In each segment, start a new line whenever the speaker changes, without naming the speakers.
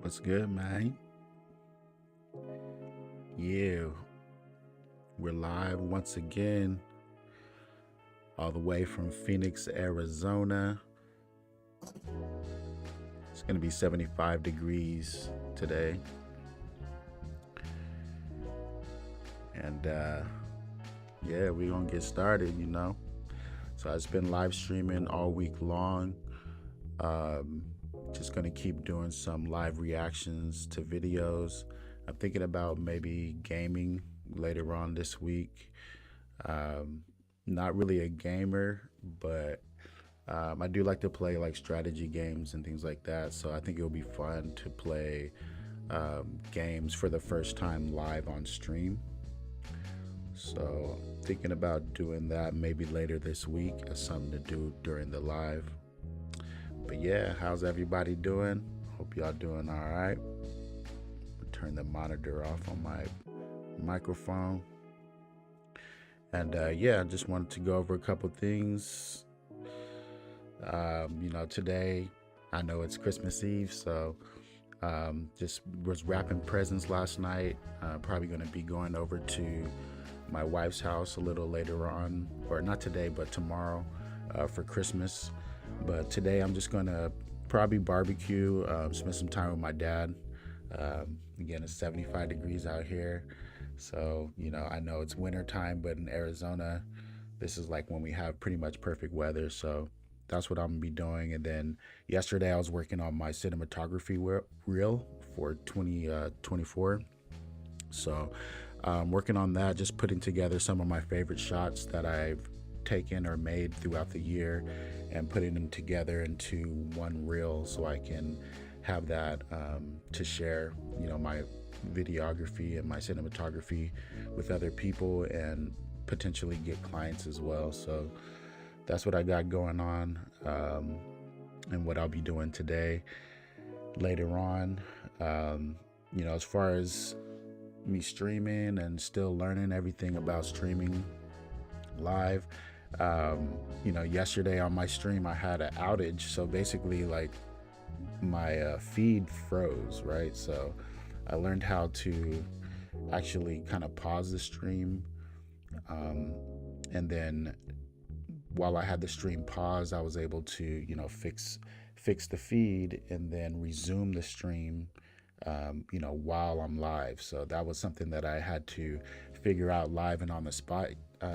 What's good, man? Yeah, we're live once again, all the way from Phoenix, Arizona. It's going to be 75 degrees today. And yeah, we're going to get started. So I've been live streaming all week long. Um, just going to keep doing some live reactions to videos. I'm thinking about maybe gaming later on this week. Um, Not really a gamer, but I do like to play like strategy games and things like that. So I think it'll be fun to play games for the first time live on stream. So thinking about doing that maybe later this week as something to do during the live. But yeah, how's everybody doing? Hope y'all doing all right. Turn the monitor off on my microphone. And yeah, I just wanted to go over a couple things. Today, I know it's Christmas Eve, so just was wrapping presents last night. Probably going to be going over to my wife's house a little later on, or not today, but tomorrow for Christmas. But today, I'm just going to probably barbecue, spend some time with my dad. Again, it's 75 degrees out here. So, I know it's winter time, but in Arizona, this is like when we have pretty much perfect weather. So that's what I'm gonna be doing. And then yesterday I was working on my cinematography reel for 2024. So working on that, just putting together some of my favorite shots that I've taken or made throughout the year and putting them together into one reel so I can have that to share, my videography and my cinematography with other people and potentially get clients as well. So that's what I got going on, and what I'll be doing today. Later on, as far as me streaming and still learning everything about streaming live. Yesterday on my stream, I had an outage. So basically, like my feed froze, right? So I learned how to actually kind of pause the stream, um, and then while I had the stream paused, I was able to, fix the feed and then resume the stream, while I'm live. So that was something that I had to figure out live and on the spot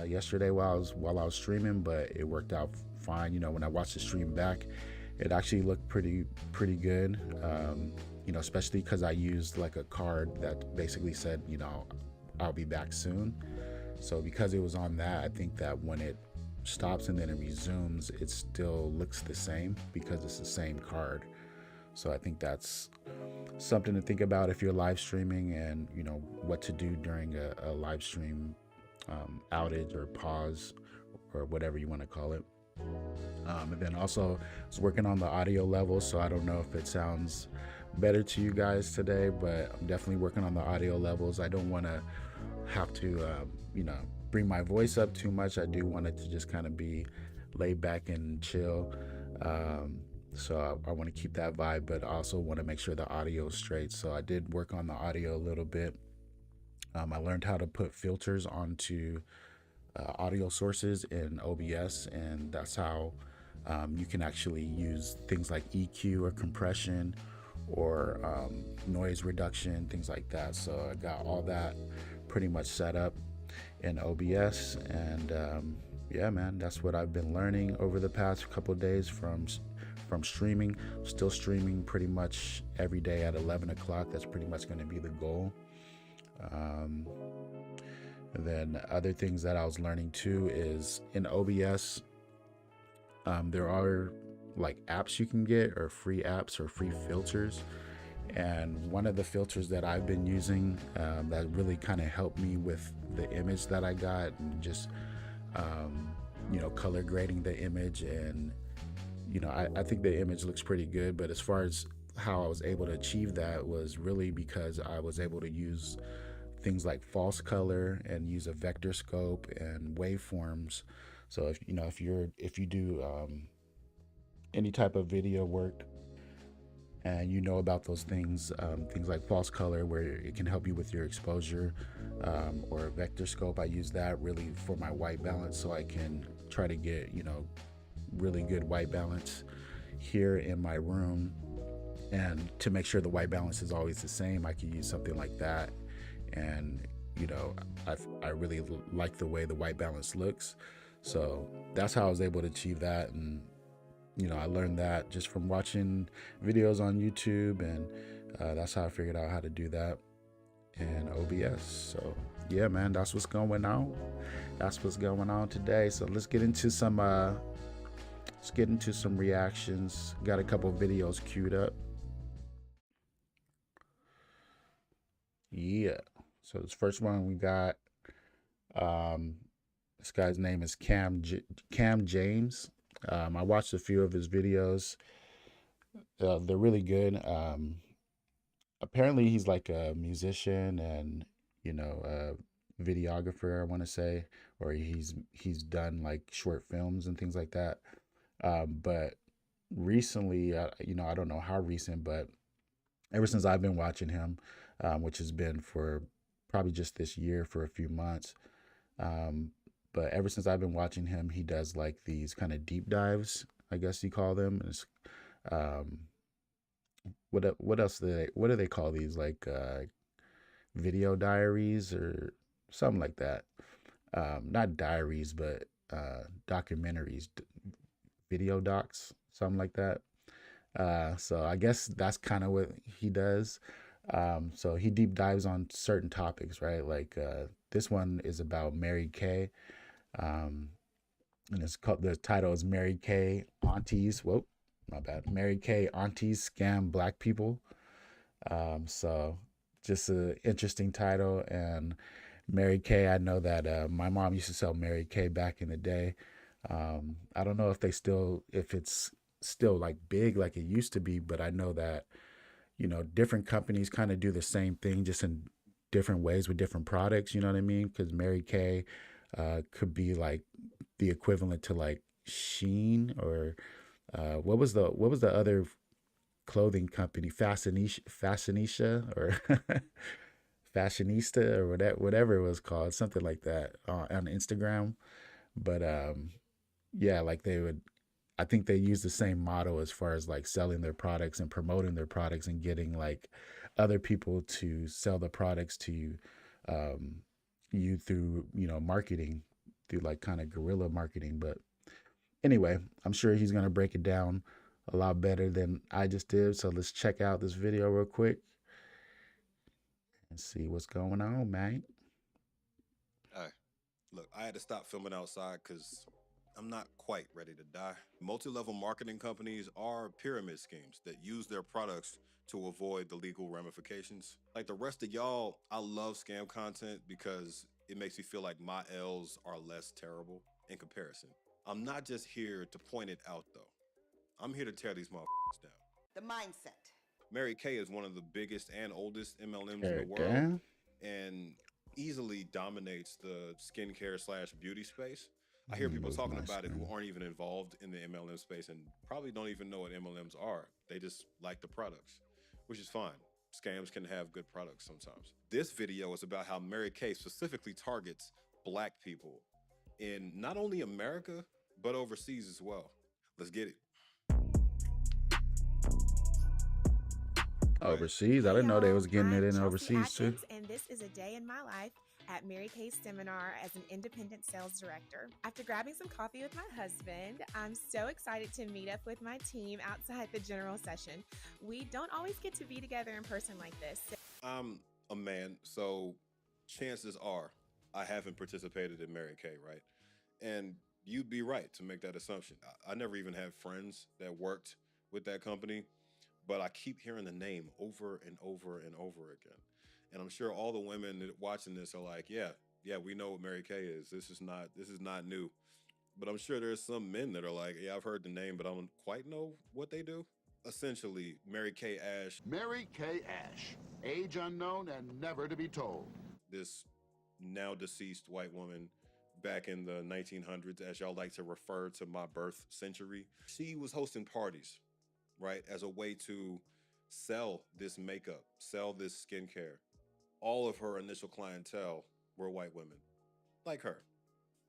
yesterday while I was streaming, but it worked out fine. When I watched the stream back, it actually looked pretty good. Especially because I used like a card that basically said, I'll be back soon. So because it was on that, I think that when it stops and then it resumes, it still looks the same because it's the same card. So I think that's something to think about if you're live streaming and what to do during a live stream outage or pause or whatever you want to call it. And then also I was working on the audio level, so I don't know if it sounds better to you guys today, but I'm definitely working on the audio levels. I don't want to have to bring my voice up too much. I do want it to just kind of be laid back and chill. So I want to keep that vibe, but I also want to make sure the audio is straight. So I did work on the audio a little bit. I learned how to put filters onto audio sources in OBS, and that's how you can actually use things like EQ or compression or noise reduction, things like that. So I got all that pretty much set up in OBS, and yeah, man, that's what I've been learning over the past couple of days from streaming. Still streaming pretty much every day at 11 o'clock. That's pretty much going to be the goal. And then other things that I was learning too is in OBS, there are like apps you can get, or free apps or free filters. And one of the filters that I've been using that really kind of helped me with the image that I got, and just color grading the image. And I think the image looks pretty good, but as far as how I was able to achieve that was really because I was able to use things like false color and use a vector scope and waveforms. So if you do any type of video work, and you know about those things, things like false color, where it can help you with your exposure, or vector scope. I use that really for my white balance, so I can try to get, really good white balance here in my room. And to make sure the white balance is always the same, I can use something like that. And you know, I really like the way the white balance looks. So that's how I was able to achieve that. And I learned that just from watching videos on YouTube, and that's how I figured out how to do that in OBS. So yeah, man, that's what's going on. That's what's going on today. So let's get into some reactions. Got a couple videos queued up. Yeah. So this first one we got, um, this guy's name is Cam James. I watched a few of his videos. They're really good. Apparently, he's like a musician and a videographer, I want to say, or he's done like short films and things like that. But recently, I don't know how recent, but ever since I've been watching him, which has been for probably just this year for a few months. Um, but ever since I've been watching him, he does like these kind of deep dives, I guess you call them. Um, what else what do they call these, like video diaries or something like that? Not diaries, but documentaries, video docs, something like that. So I guess that's kind of what he does. So he deep dives on certain topics, right? Like this one is about Mary Kay. Um, and the title is Mary Kay Aunties. Whoa, my bad. Mary Kay Aunties Scam Black People. So just an interesting title. And Mary Kay, I know that my mom used to sell Mary Kay back in the day. I don't know if it's still like big like it used to be, but I know that different companies kind of do the same thing, just in different ways with different products. You know what I mean? Because Mary Kay could be like the equivalent to like Sheen, or what was the other clothing company, Fashionisha or Fashionista, or whatever it was called, something like that, on Instagram. But yeah, like they would. I think they use the same motto as far as like selling their products and promoting their products and getting like other people to sell the products to you, through marketing, through like kind of guerrilla marketing. But anyway, I'm sure he's gonna break it down a lot better than I just did. So let's check out this video real quick and see what's going on, man.
Hey, look, I had to stop filming outside because I'm not quite ready to die. Multi level marketing companies are pyramid schemes that use their products to avoid the legal ramifications. Like the rest of y'all, I love scam content because it makes me feel like my L's are less terrible in comparison. I'm not just here to point it out though, I'm here to tear these motherfuckers down. The mindset. Mary Kay is one of the biggest and oldest MLMs in
Tear
the
it
world
down.
and easily dominates the skincare slash beauty space. I
Let
hear
me
people
move
talking
my
about it who
screen.
aren't even involved in the MLM space and probably don't even know what MLMs are. They just like the products, which is fine. Scams can have good products sometimes. This video is about how Mary Kay specifically targets black people in not only America, but overseas as well. Let's get it. Right.
Overseas, I
Hey
didn't know they
y'all,
was getting it
I'm
in
Chelsea
overseas too.
Atkins, and this is a day in my life at Mary Kay's seminar as an independent sales director. After grabbing some coffee with my husband, I'm so excited to meet up with my team outside the general session. We don't always get to be together in person like this.
I'm a man, so chances are I haven't participated in Mary Kay, right? And you'd be right to make that assumption. I never even had friends that worked with that company, but I keep hearing the name over and over and over again. And I'm sure all the women that watching this are like, yeah, yeah, we know what Mary Kay is. This is not new. But I'm sure there's some men that are like, yeah, I've heard the name, but I don't quite know what they do. Essentially, Mary Kay Ash,
Mary Kay Ash, age unknown and never to be told.
this now deceased white woman back in the 1900s, as y'all like to refer to my birth century, she was hosting parties, right, as a way to sell this makeup, sell this skincare. All of her initial clientele were white women like her.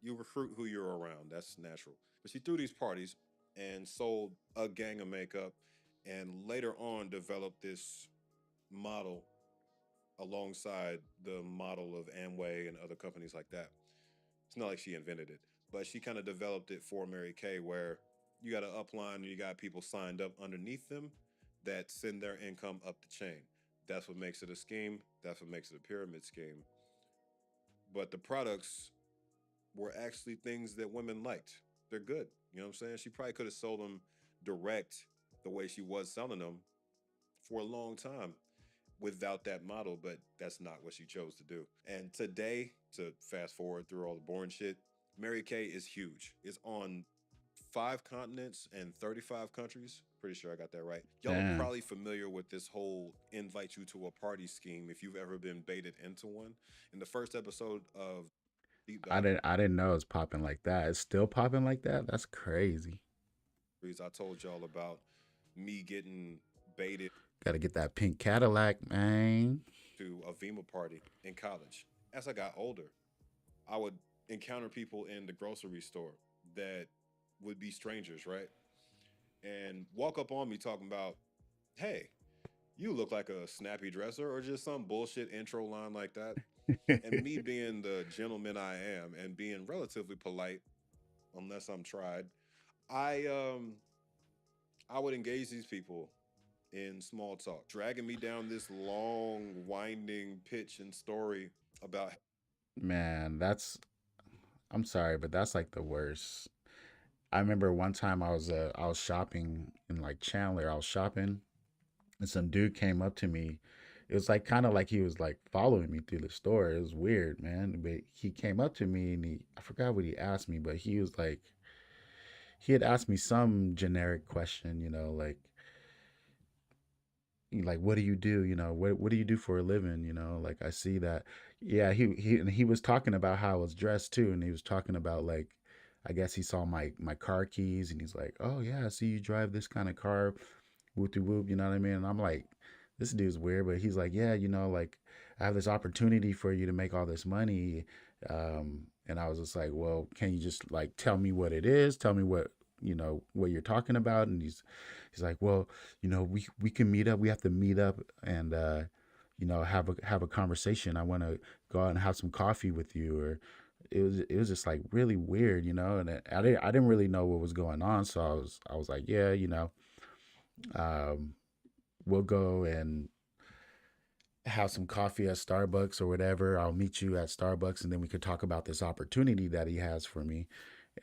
You recruit who you're around, that's natural. But she threw these parties and sold a gang of makeup and later on developed this model alongside the model of Amway and other companies like that. It's not like she invented it, but she kind of developed it for Mary Kay, where you got an upline and you got people signed up underneath them that send their income up the chain. That's what makes it a scheme. That's what makes it a pyramid scheme. But the products were actually things that women liked. They're good. You know what I'm saying? She probably could have sold them direct the way she was selling them for a long time without that model, but that's not what she chose to do. And today, to fast forward through all the boring shit, Mary Kay is huge. It's on 5 continents and 35 countries. Pretty sure I got that right. Y'all are
Damn.
probably familiar with this whole invite you to a party scheme if you've ever been baited into one. In the first episode of Deep Dive
I didn't know it's popping like that. It's still popping like that. That's crazy.
series, I told y'all about me getting baited
Got to get that pink Cadillac, man.
to a Vima party in college. As I got older, I would encounter people in the grocery store that would be strangers, right? And walk up on me talking about, hey, you look like a snappy dresser, or just some bullshit intro line like that. And me being the gentleman I am and being relatively polite, unless I'm tried, I I would engage these people in small talk, dragging me down this long, winding pitch and story about
Man, that's I'm sorry, but that's like the worst. I remember one time I was shopping in like Chandler. I was shopping and some dude came up to me. It was like kind of like he was like following me through the store. It was weird, man. But he came up to me and he I forgot what he asked me, but he was like he had asked me some generic question, like what do you do, what do you do for a living, like I see that. Yeah, he was talking about how I was dressed too, and he was talking about like I guess he saw my car keys and he's like, oh yeah, I see you drive this kind of car, whoop de whoop, you know what I mean? And I'm like, this dude's weird, but he's like, yeah, like I have this opportunity for you to make all this money. And I was just like, well, can you just like tell me what it is? Tell me what you're talking about. And he's like, well, we can meet up. We have to meet up and have a conversation. I want to go out and have some coffee with you. Or it was just like really weird, and I didn't really know what was going on. So I was like, yeah, um, we'll go and have some coffee at Starbucks or whatever. I'll meet you at Starbucks and then we could talk about this opportunity that he has for me.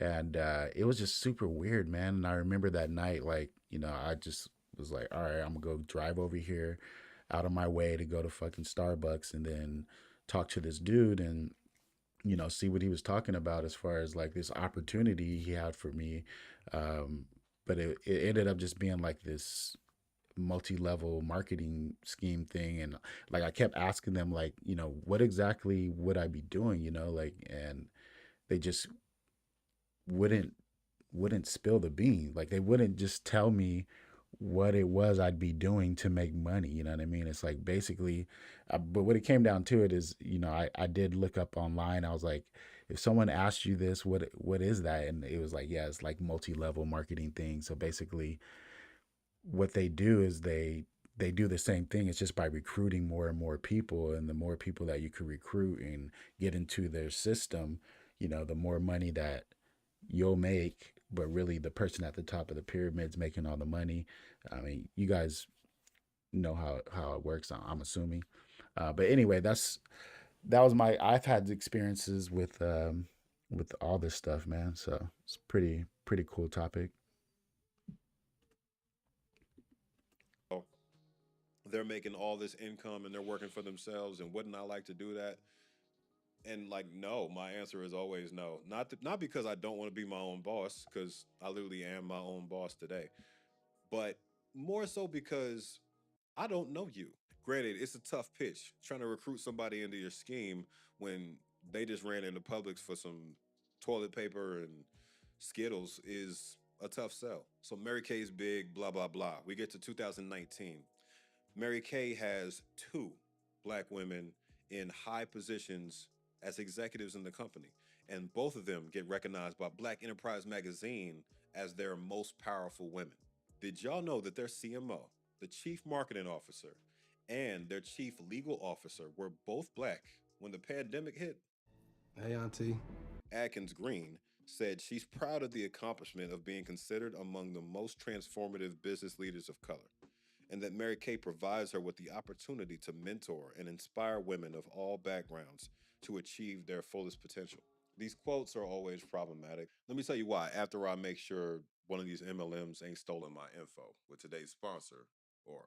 And it was just super weird, man. And I remember that night, like, I just was like, all right, I'm gonna go drive over here out of my way to go to fucking Starbucks and then talk to this dude and, see what he was talking about as far as like this opportunity he had for me. Um, but it ended up just being like this multi-level marketing scheme thing, and like I kept asking them like, what exactly would I be doing, like, and they just wouldn't spill the beans. Like they wouldn't just tell me what it was I'd be doing to make money. You know what I mean? It's like basically, but what it came down to it is, I did look up online. I was like, if someone asked you this, what is that? And it was like, yeah, it's like multi-level marketing thing. So basically, what they do is they do the same thing. It's just by recruiting more and more people, and the more people that you can recruit and get into their system, the more money that you'll make. But really, the person at the top of the pyramid's making all the money. I mean, you guys know how it works. I'm assuming. But anyway, that was my. I've had experiences with all this stuff, man. So it's pretty cool topic.
oh, they're making all this income and they're working for themselves. And wouldn't I like to do that? And like, no, my answer is always no. Not because I don't want to be my own boss, because I literally am my own boss today, but more so because I don't know you. Granted, it's a tough pitch trying to recruit somebody into your scheme when they just ran into Publix for some toilet paper and Skittles is a tough sell. So Mary Kay's big, blah blah blah. We get to 2019. Mary Kay has two black women in high positions as executives in the company, and both of them get recognized by Black Enterprise Magazine as their most powerful women. Did y'all know that their CMO, the chief marketing officer, and their chief legal officer were both black when the pandemic hit?
Hey, Auntie.
Atkins Green said she's proud of the accomplishment of being considered among the most transformative business leaders of color, and that Mary Kay provides her with the opportunity to mentor and inspire women of all backgrounds to achieve their fullest potential. These quotes are always problematic. Let me tell you why after I make sure one of these MLMs ain't stolen my info with today's sponsor, or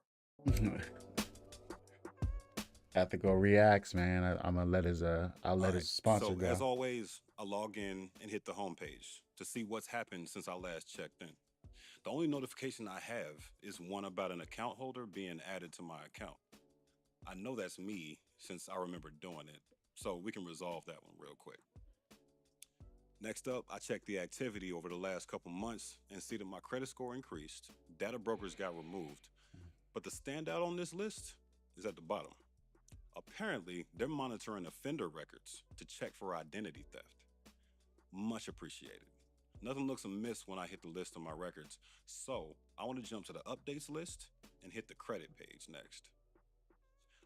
Ethical reacts, man. I'm gonna let his I'll
all
let
right.
his sponsor
So as
go.
always, I log in and hit the homepage to see what's happened since I last checked in. The only notification I have is one about an account holder being added to my account. I know that's me since I remember doing it, so we can resolve that one real quick. Next up, I checked the activity over the last couple months and see that my credit score increased, data brokers got removed, but the standout on this list is at the bottom. Apparently, they're monitoring offender records to check for identity theft. Much appreciated. Nothing looks amiss when I hit the list of my records, so I want to jump to the updates list and hit the credit page next.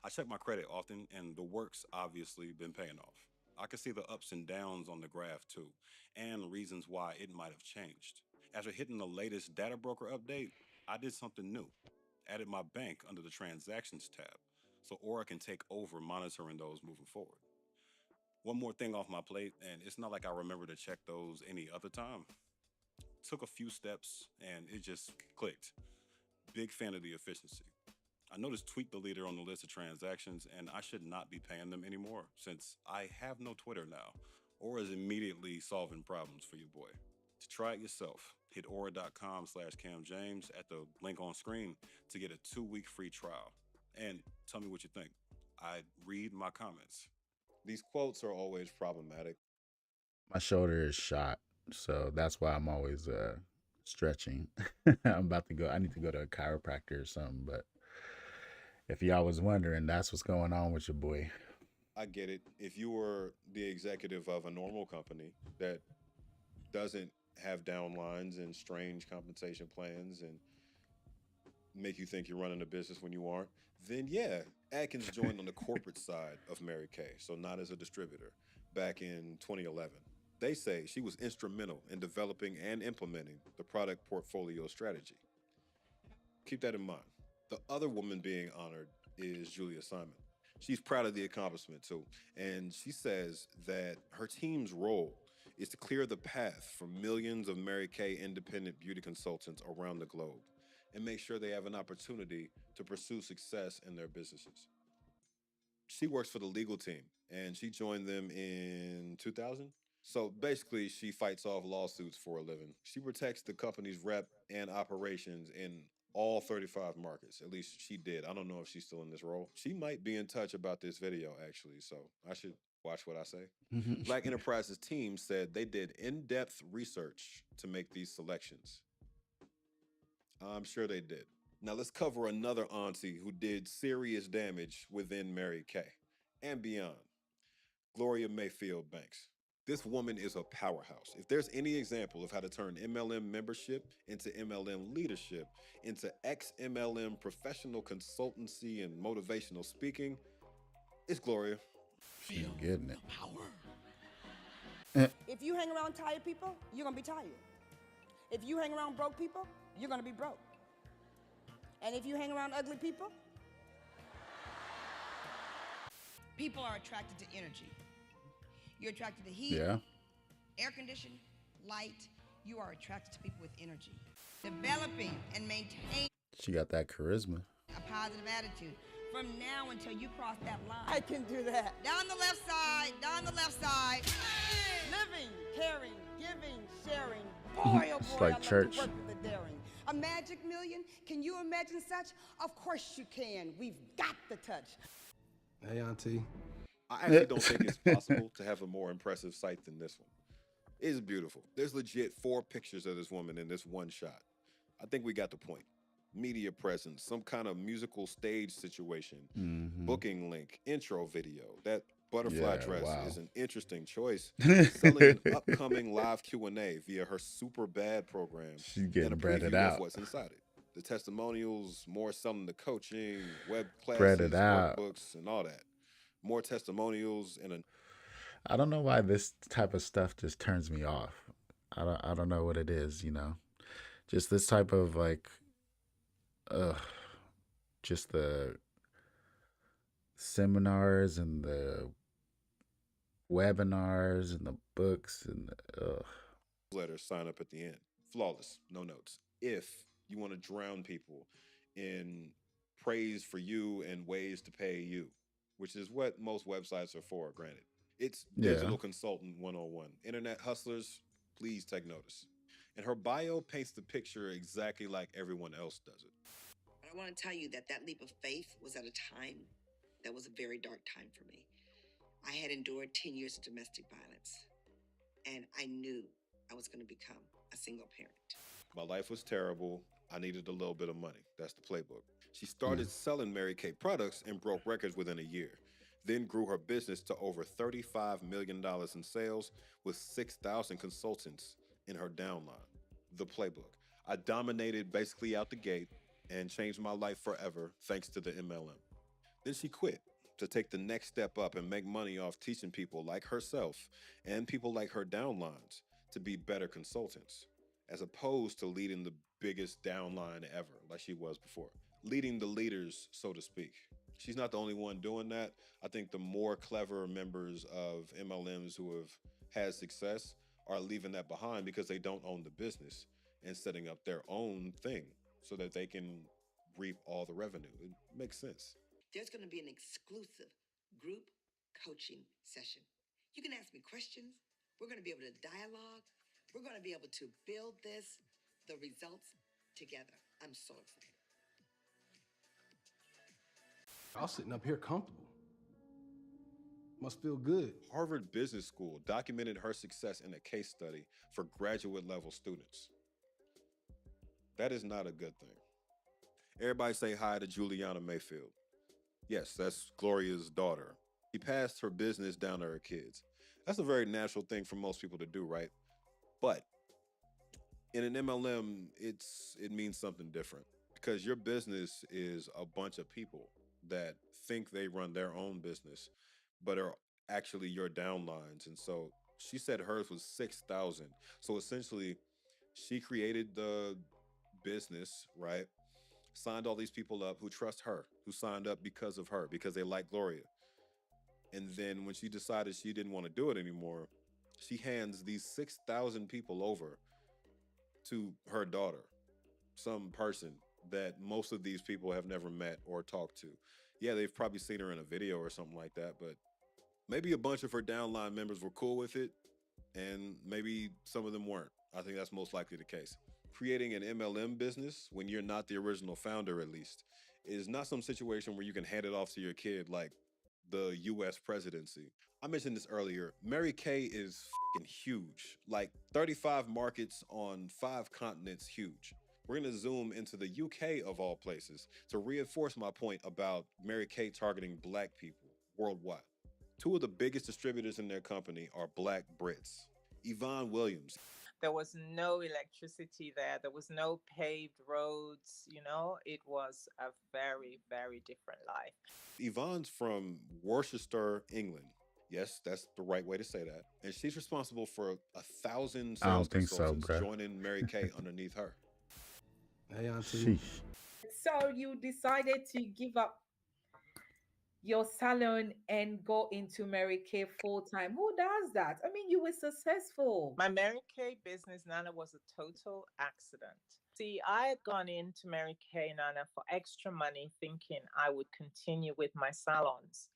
I check my credit often, and the work's obviously been paying off. I can see the ups and downs on the graph too, and reasons why it might have changed. After hitting the latest data broker update, I did something new. Added my bank under the transactions tab, so Aura can take over monitoring those moving forward. One more thing off my plate, and it's not like I remember to check those any other time. Took a few steps, and it just clicked. Big fan of the efficiency. I noticed Tweet the leader on the list of transactions, and I should not be paying them anymore since I have no Twitter now. Aura is immediately solving problems for your boy. To try it yourself, hit aura.com/CamJames at the link on screen to get a 2-week free trial. And tell me what you think. I read my comments. These quotes are always problematic.
My shoulder is shot, so that's why I'm always stretching. I'm about to go. I need to go to a chiropractor or something. But if y'all was wondering, that's what's going on with your boy.
I get it. If you were the executive of a normal company that doesn't have downlines and strange compensation plans and make you think you're running a business when you aren't, then yeah, Atkins joined on the corporate side of Mary Kay, so not as a distributor, back in 2011. They say she was instrumental in developing and implementing the product portfolio strategy. Keep that in mind. The other woman being honored is Julia Simon. She's proud of the accomplishment too, and she says that her team's role is to clear the path for millions of Mary Kay independent beauty consultants around the globe and make sure they have an opportunity to pursue success in their businesses. She works for the legal team and she joined them in 2000. So basically, she fights off lawsuits for a living. She protects the company's rep and operations in all 35 markets. At least she did. I don't know if she's still in this role. She might be in touch about this video, actually. So I should watch what I say. Black Enterprise's team said they did in depth research to make these selections. I'm sure they did. Now let's cover another auntie who did serious damage within Mary Kay and beyond. Gloria Mayfield Banks. This woman is a powerhouse. If there's any example of how to turn MLM membership into MLM leadership, into ex-MLM professional consultancy and motivational speaking, it's Gloria.
She's getting it.
If you hang around tired people, you're gonna be tired. If you hang around broke people, you're gonna be broke. And if you hang around ugly people, people are attracted to energy. You're attracted to heat,
Yeah.
air conditioning, light. You are attracted to people with energy. Developing and maintaining
She got that charisma.
a positive attitude from now until you cross that line. I can do that. Down the left side, down the left side. Living, caring, giving, sharing. Boy, oh
It's
boy,
like
I love to
church.
work with the daring. A magic million? Can you imagine such? Of course you can. We've got the touch.
Hey, Auntie.
I actually don't think it's possible to have a more impressive site than this one. It is beautiful. There's legit 4 pictures of this woman in this one shot. I think we got the point. media presence, some kind of musical stage situation,
Mm-hmm.
booking link, intro video. That butterfly
Yeah.
dress
Wow.
is an interesting choice. Selling an upcoming live Q&A via her Super Bad program
She's
and
getting
a
breaded
preview of
out.
what's inside it. The testimonials, more selling the coaching, web
Breaded
classes,
out.
workbooks, and all that. More testimonials and a
I don't know why this type of stuff just turns me off. I don't know what it is, you know. Just this type of like uh just the seminars and the webinars and the books and
letter sign up at the end. Flawless, no notes. If you want to drown people in praise for you and ways to pay you, which is what most websites are for, granted. It's
yeah.
digital consultant 101. Internet hustlers, please take notice. And her bio paints the picture exactly like everyone else does it.
But I want to tell you that that leap of faith was at a time that was a very dark time for me. I had endured 10 years of domestic violence, and I knew I was going to become a single parent.
My life was terrible. I needed a little bit of money. That's the playbook. She
Mm.
started selling Mary Kay products and broke records within a year. Then grew her business to over $35 million in sales with 6,000 consultants in her downline. The playbook. I dominated basically out the gate and changed my life forever thanks to the MLM. Then she quit to take the next step up and make money off teaching people like herself and people like her downlines to be better consultants, as opposed to leading the biggest downline ever, like she was before. Leading the leaders, so to speak. She's not the only one doing that. I think the more clever members of MLMs who have had success are leaving that behind because they don't own the business and setting up their own thing so that they can reap all the revenue. It makes sense.
There's going to be an exclusive group coaching session. You can ask me questions. We're going to be able to dialogue. We're going to be able to build the results together. I'm so excited.
I was sitting up here comfortable. Must feel good.
Harvard Business School documented her success in a case study for graduate level students. That is not a good thing. Everybody say hi to Juliana Mayfield. Yes, that's Gloria's daughter. He passed her business down to her kids. That's a very natural thing for most people to do, right? But in an MLM, it means something different because your business is a bunch of people that think they run their own business, but are actually your downlines. And so she said hers was 6,000. So essentially, she created the business, right? Signed all these people up who trust her, who signed up because of her, because they like Gloria. And then when she decided she didn't want to do it anymore, she hands these 6,000 people over to her daughter, some person that most of these people have never met or talked to. Yeah, they've probably seen her in a video or something like that, but maybe a bunch of her downline members were cool with it, and maybe some of them weren't. I think that's most likely the case. Creating an MLM business when you're not the original founder, at least, is not some situation where you can hand it off to your kid like the US presidency. I mentioned this earlier. Mary Kay is huge, like 35 markets on 5 continents, huge. We're going to zoom into the UK of all places to reinforce my point about Mary Kay targeting black people worldwide. Two of the biggest distributors in their company are black Brits. Yvonne Williams.
There was no electricity there. There was no paved roads. You know, it was a very, very different life.
Yvonne's from Worcester, England. Yes, that's the right way to say that. And she's responsible for 1,000
I
sales
don't think so,
consultants
bruh.
joining Mary Kay underneath her.
Hey, Auntie.
Sheesh.
So you decided to give up your salon and go into Mary Kay full time. Who does that? I mean, you were successful.
My Mary Kay business, Nana, was a total accident. See, I had gone into Mary Kay, Nana, for extra money, thinking I would continue with my salons.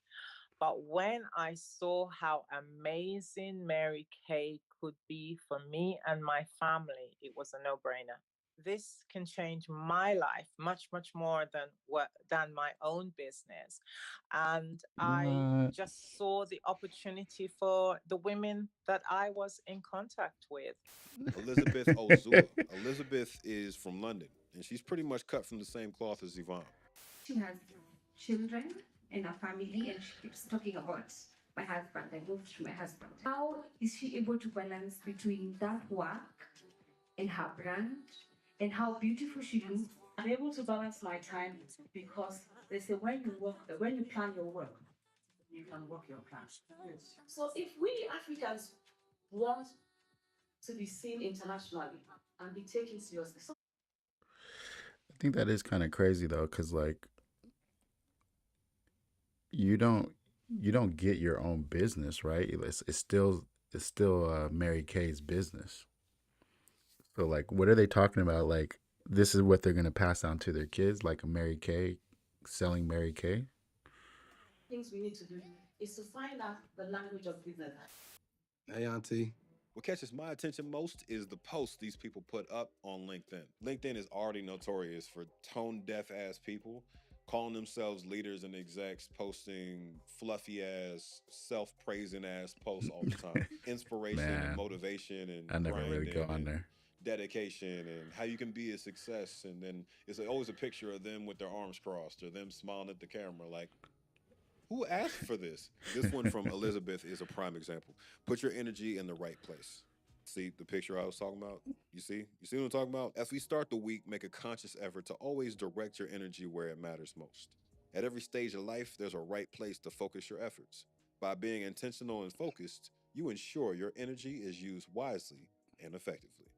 But when I saw how amazing Mary Kay could be for me and my family, it was a no-brainer. This can change my life much, much more than my own business. And I
What?
just saw the opportunity for the women that I was in contact with.
Elizabeth Ozua. Elizabeth is from London and she's pretty much cut from the same cloth as Yvonne.
She has children and a family, and she keeps talking about my husband. I moved to my husband. How is she able to balance between that work and her brand and how beautiful she looks?
I'm able to balance my time because they say when you plan your work, you can work your plan. So if we Africans want to be seen internationally and be taken seriously, so
I think that is kind of crazy though, because like you don't you don't get your own business, right? It's still Mary Kay's business. So like, what are they talking about? Like, this is what they're gonna pass down to their kids, like a Mary Kay selling Mary Kay.
things we need to do is to find out the language of business.
Hey, Auntie.
What catches my attention most is the posts these people put up on LinkedIn. LinkedIn is already notorious for tone deaf ass people calling themselves leaders and execs, posting fluffy ass, self praising ass posts all the time. Inspiration and
Man,
motivation
I
and
never really go
grinding
on
and
there.
dedication and how you can be a success. And then it's always a picture of them with their arms crossed or them smiling at the camera like, who asked for this? This one from Elizabeth is a prime example. Put your energy in the right place. See the picture I was talking about? You see? You see what I'm talking about? As we start the week, make a conscious effort to always direct your energy where it matters most. At every stage of life, there's a right place to focus your efforts. By being intentional and focused, you ensure your energy is used wisely and effectively.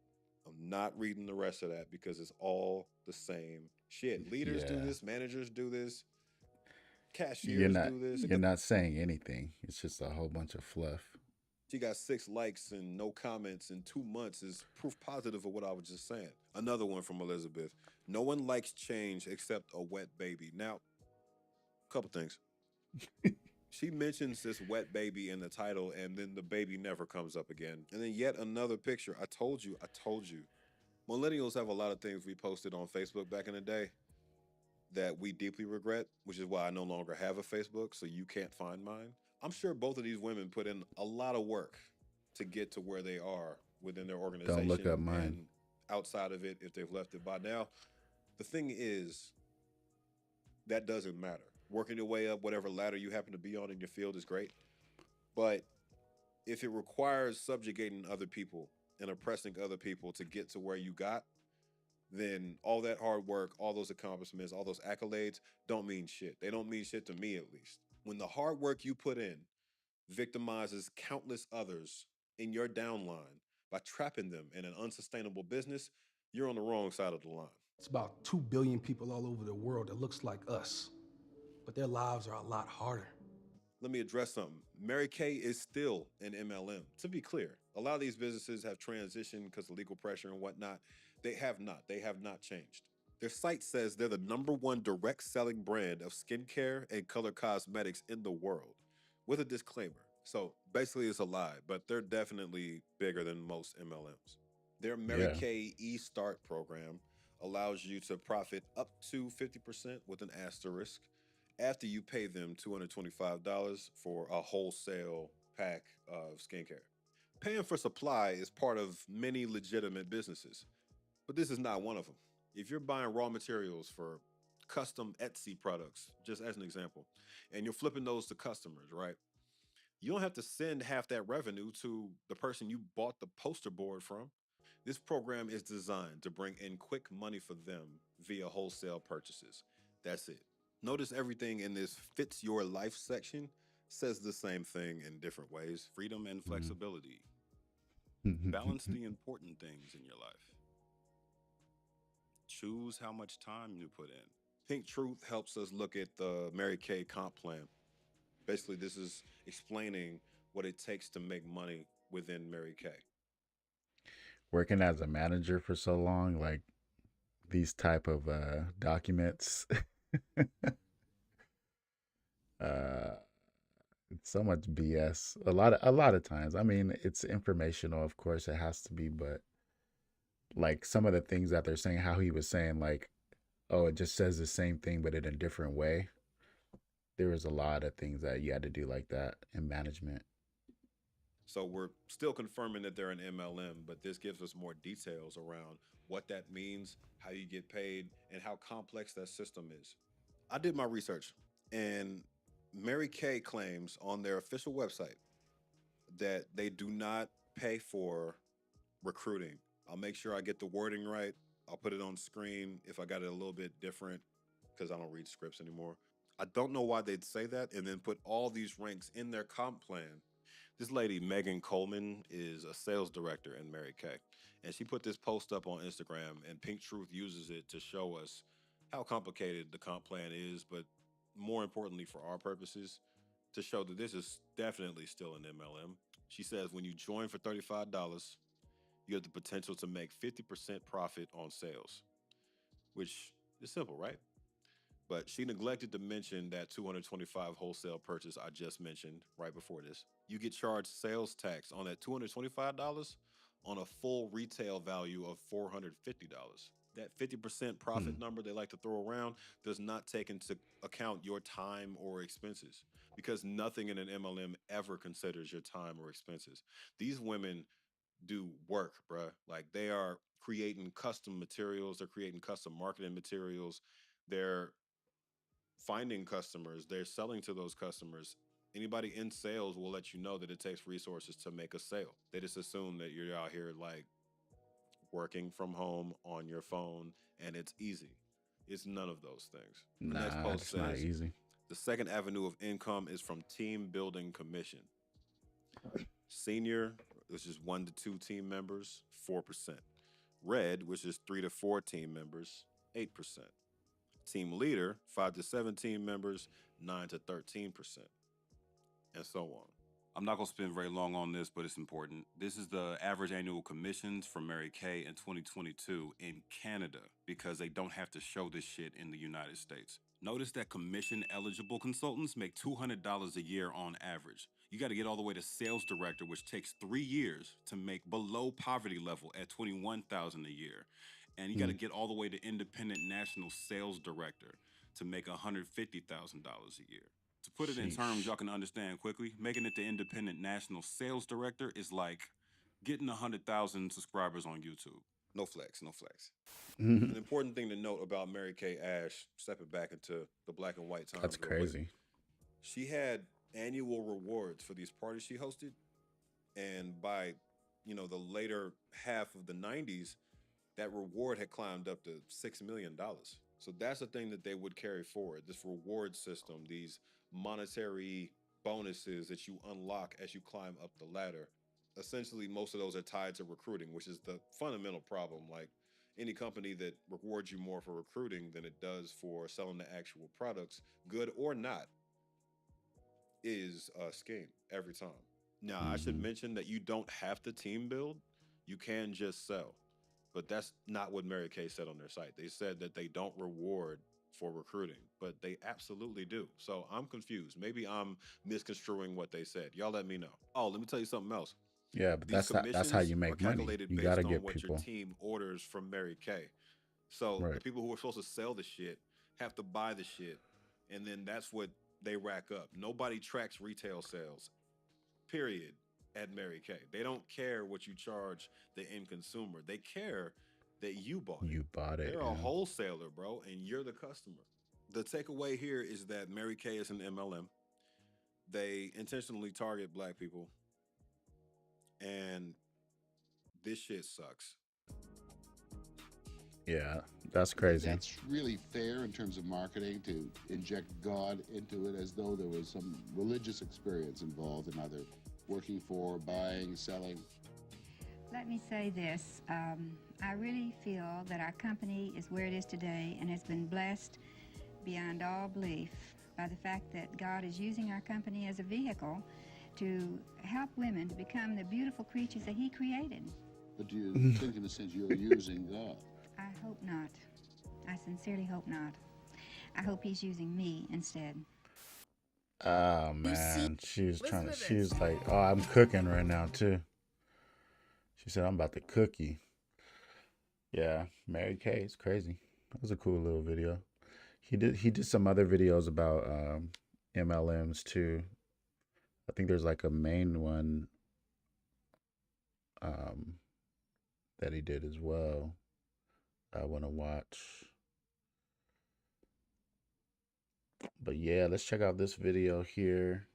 I'm not reading the rest of that because it's all the same shit. Leaders do
Yeah,
this, managers do this,
you're
cashiers
not
do this.
you're not saying anything. It's just a whole bunch of fluff.
She got 6 likes and no comments in 2 months is proof positive of what I was just saying. Another one from Elizabeth. No one likes change except a wet baby. Now, a couple things. She mentions this wet baby in the title, and then the baby never comes up again. And then yet another picture. I told you, I told you. Millennials have a lot of things we posted on Facebook back in the day that we deeply regret, which is why I no longer have a Facebook, so you can't find mine. I'm sure both of these women put in a lot of work to get to where they are within their
Don't look up
organization
mine.
and outside of it if they've left it by now. The thing is, that doesn't matter. Working your way up, whatever ladder you happen to be on in your field is great. But if it requires subjugating other people and oppressing other people to get to where you got, then all that hard work, all those accomplishments, all those accolades don't mean shit. They don't mean shit to me, at least. When the hard work you put in victimizes countless others in your downline by trapping them in an unsustainable business, you're on the wrong side of the line.
It's about 2 billion people all over the world that looks like us, but their lives are a lot harder.
Let me address something. Mary Kay is still an MLM. To be clear, a lot of these businesses have transitioned because of legal pressure and whatnot. They have not. They have not changed. Their site says they're the number one direct selling brand of skincare and color cosmetics in the world, with a disclaimer. So basically, it's a lie, but they're definitely bigger than most MLMs. Their Mary
Yeah.
Kay eStart program allows you to profit up to 50% with an asterisk after you pay them $225 for a wholesale pack of skincare. Paying for supply is part of many legitimate businesses, but this is not one of them. If you're buying raw materials for custom Etsy products, just as an example, and you're flipping those to customers, right? You don't have to send half that revenue to the person you bought the poster board from. This program is designed to bring in quick money for them via wholesale purchases. That's it. Notice everything in this fits your life section says the same thing in different ways. Freedom and flexibility. Balance the important things in your life. Choose how much time you put in. Pink Truth helps us look at the Mary Kay comp plan. Basically, this is explaining what it takes to make money within Mary Kay.
Working as a manager for so long, like these type of documents, uh, it's so much BS. A lot of times. I mean, it's informational, of course, it has to be, but like some of the things that they're saying, how he was saying, like, oh, it just says the same thing but in a different way. There was a lot of things that you had to do like that in management.
So we're still confirming that they're an MLM, but this gives us more details around what that means, how you get paid, and how complex that system is. I did my research, and Mary Kay claims on their official website that they do not pay for recruiting. I'll make sure I get the wording right. I'll put it on screen if I got it a little bit different because I don't read scripts anymore. I don't know why they'd say that and then put all these ranks in their comp plan. This lady, Megan Coleman, is a sales director in Mary Kay. And she put this post up on Instagram, and Pink Truth uses it to show us how complicated the comp plan is, but more importantly, for our purposes, to show that this is definitely still an MLM. She says when you join for $35, you have the potential to make 50% profit on sales, which is simple, right? But she neglected to mention that 225 wholesale purchase I just mentioned right before this. You get charged sales tax on that $225 on a full retail value of $450. That 50%
Hmm.
profit number they like to throw around does not take into account your time or expenses because nothing in an MLM ever considers your time or expenses. These women do work, bruh. Like they are creating custom materials, they're creating custom marketing materials, they're finding customers, they're selling to those customers. Anybody in sales will let you know that it takes resources to make a sale. They just assume that you're out here like working from home on your phone and it's easy. It's none of those things. The next
Nah,
post
it's not
says
easy.
the second avenue of income is from team building commission. Senior, which is 1 to 2 team members, 4%. Red, which is 3 to 4 team members, 8%. Team leader, 5 to 7 team members, 9 to 13%, and so on. I'm not going to spend very long on this, but it's important. This is the average annual commissions from Mary Kay in 2022 in Canada because they don't have to show this shit in the United States. Notice that commission eligible consultants make $200 a year on average. You got to get all the way to sales director, which takes 3 years to make below poverty level at $21,000 a year. And you got to
Hmm.
get all the way to independent national sales director to make $150,000 a year. To put it in terms
Sheesh.
y'all can understand quickly, making it the independent national sales director is like getting 100,000 subscribers on YouTube. No flex, no flex. An important thing to note about Mary Kay Ash, stepping back into the black and white
That's
times real quick,
crazy.
she had annual rewards for these parties she hosted, and by the later half of the 90s, that reward had climbed up to $6 million. So that's the thing that they would carry forward, this reward system, these monetary bonuses that you unlock as you climb up the ladder. Essentially, most of those are tied to recruiting, which is the fundamental problem. Like any company that rewards you more for recruiting than it does for selling the actual products, good or not, is a scheme every time. Now, I should
Hmm.
mention that you don't have to team build, you can just sell. But that's not what Mary Kay said on their site. They said that they don't reward for recruiting, but they absolutely do. So I'm confused. Maybe I'm misconstruing what they said. Y'all let me know. Oh, let me tell you something else.
Yeah, but
These
that's how
commissions
you
are
make money.
calculated
You got to
based on
get
what your
people.
team orders from Mary Kay. So the
Right.
people who are supposed to sell the shit have to buy the shit. And then that's what they rack up. Nobody tracks retail sales, period, at Mary Kay. They don't care what you charge the end consumer. They care that you bought it.
You bought it.
They're a
Yeah.
wholesaler, bro, and you're the customer. The takeaway here is that Mary Kay is an MLM. They intentionally target black people, and this shit sucks.
Yeah. That's
You think
crazy.
that's really fair in terms of marketing to inject God into it as though there was some religious experience involved in either working for, buying, selling?
Let me say this. I really feel that our company is where it is today and has been blessed beyond all belief by the fact that God is using our company as a vehicle to help women to become the beautiful creatures that He created.
But do you think, in a sense, you're using God?
I hope not. I sincerely hope not. I hope He's using me instead.
Oh man, she's like, oh, I'm cooking right now too. She said, I'm about to cook you. Yeah, Mary Kay, it's crazy. That was a cool little video. He did some other videos about MLMs too. I think there's like a main one um, that he did as well. I want to watch. But yeah, let's check out this video here.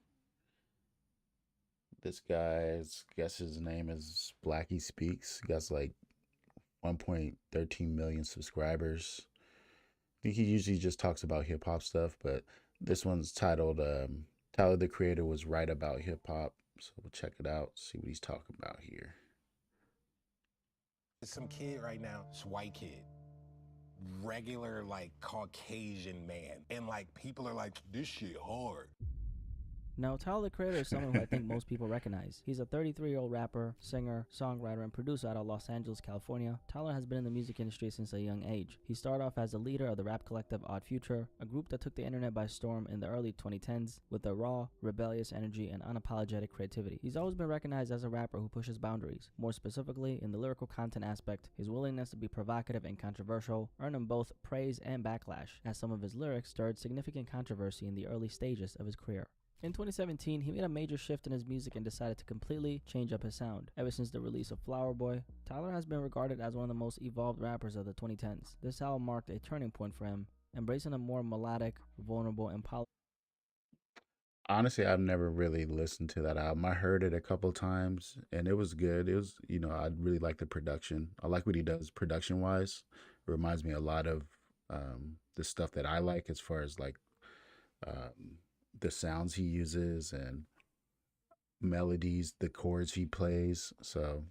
This guy's, guess his name is Blackie Speaks. He got like 1.13 million subscribers. I think he usually just talks about hip hop stuff, but this one's titled Tyler the Creator Was Right About Hip Hop. So we'll check it out, see what he's talking about here.
Some kid right now, it's white kid, regular like Caucasian man, and like people are like, this shit hard.
Now, Tyler the Creator is someone who I think most people recognize. He's a 33-year-old rapper, singer, songwriter, and producer out of Los Angeles, California. Tyler has been in the music industry since a young age. He started off as the leader of the rap collective Odd Future, a group that took the internet by storm in the early 2010s with a raw, rebellious energy and unapologetic creativity. He's always been recognized as a rapper who pushes boundaries. More specifically, in the lyrical content aspect, his willingness to be provocative and controversial earned him both praise and backlash, as some of his lyrics stirred significant controversy in the early stages of his career. In 2017, he made a major shift in his music and decided to completely change up his sound. Ever since the release of Flower Boy, Tyler has been regarded as one of the most evolved rappers of the 2010s. This album marked a turning point for him, embracing a more melodic, vulnerable, and polished.
Honestly, I've never really listened to that album. I heard it a couple times and it was good. It was, I really like the production. I like what he does production wise. It reminds me a lot of the stuff that I like as far as like the sounds he uses and melodies, the chords he plays. So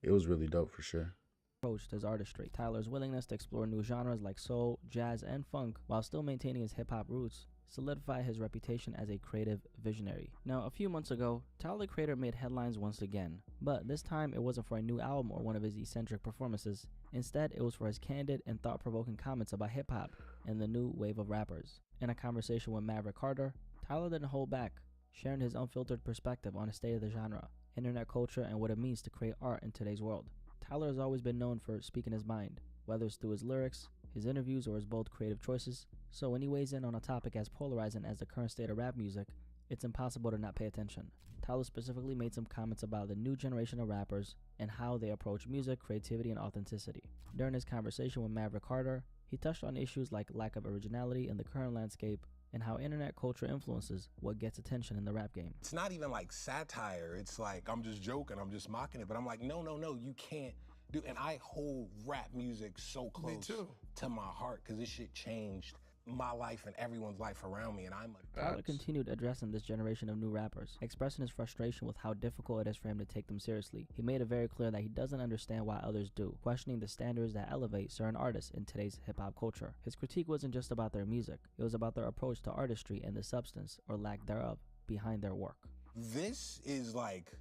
it was really dope for sure.
Approached his artistry. Tyler's willingness to explore new genres like soul, jazz, and funk while still maintaining his hip-hop roots solidify his reputation as a creative visionary. Now, a few months ago, Tyler the Creator made headlines once again, but this time it wasn't for a new album or one of his eccentric performances. Instead, it was for his candid and thought-provoking comments about hip-hop and the new wave of rappers. In a conversation with Maverick Carter, Tyler didn't hold back, sharing his unfiltered perspective on the state of the genre, internet culture, and what it means to create art in today's world. Tyler has always been known for speaking his mind, whether it's through his lyrics, his interviews, or his bold creative choices. So when he weighs in on a topic as polarizing as the current state of rap music, it's impossible to not pay attention. Tyler specifically made some comments about the new generation of rappers and how they approach music, creativity, and authenticity. During his conversation with Maverick Carter, he touched on issues like lack of originality in the current landscape and how internet culture influences what gets attention in the rap game.
It's not even like satire. It's like, I'm just joking, I'm just mocking it. But I'm like, no, you can't do. And I hold rap music so close to my heart because this shit changed my life and everyone's life around me. And
Tyler continued addressing this generation of new rappers, expressing his frustration with how difficult it is for him to take them seriously. He made it very clear that he doesn't understand why others do, questioning the standards that elevate certain artists in today's hip-hop culture. His critique wasn't just about their music, it was about their approach to artistry and the substance, or lack thereof, behind their work.
This is like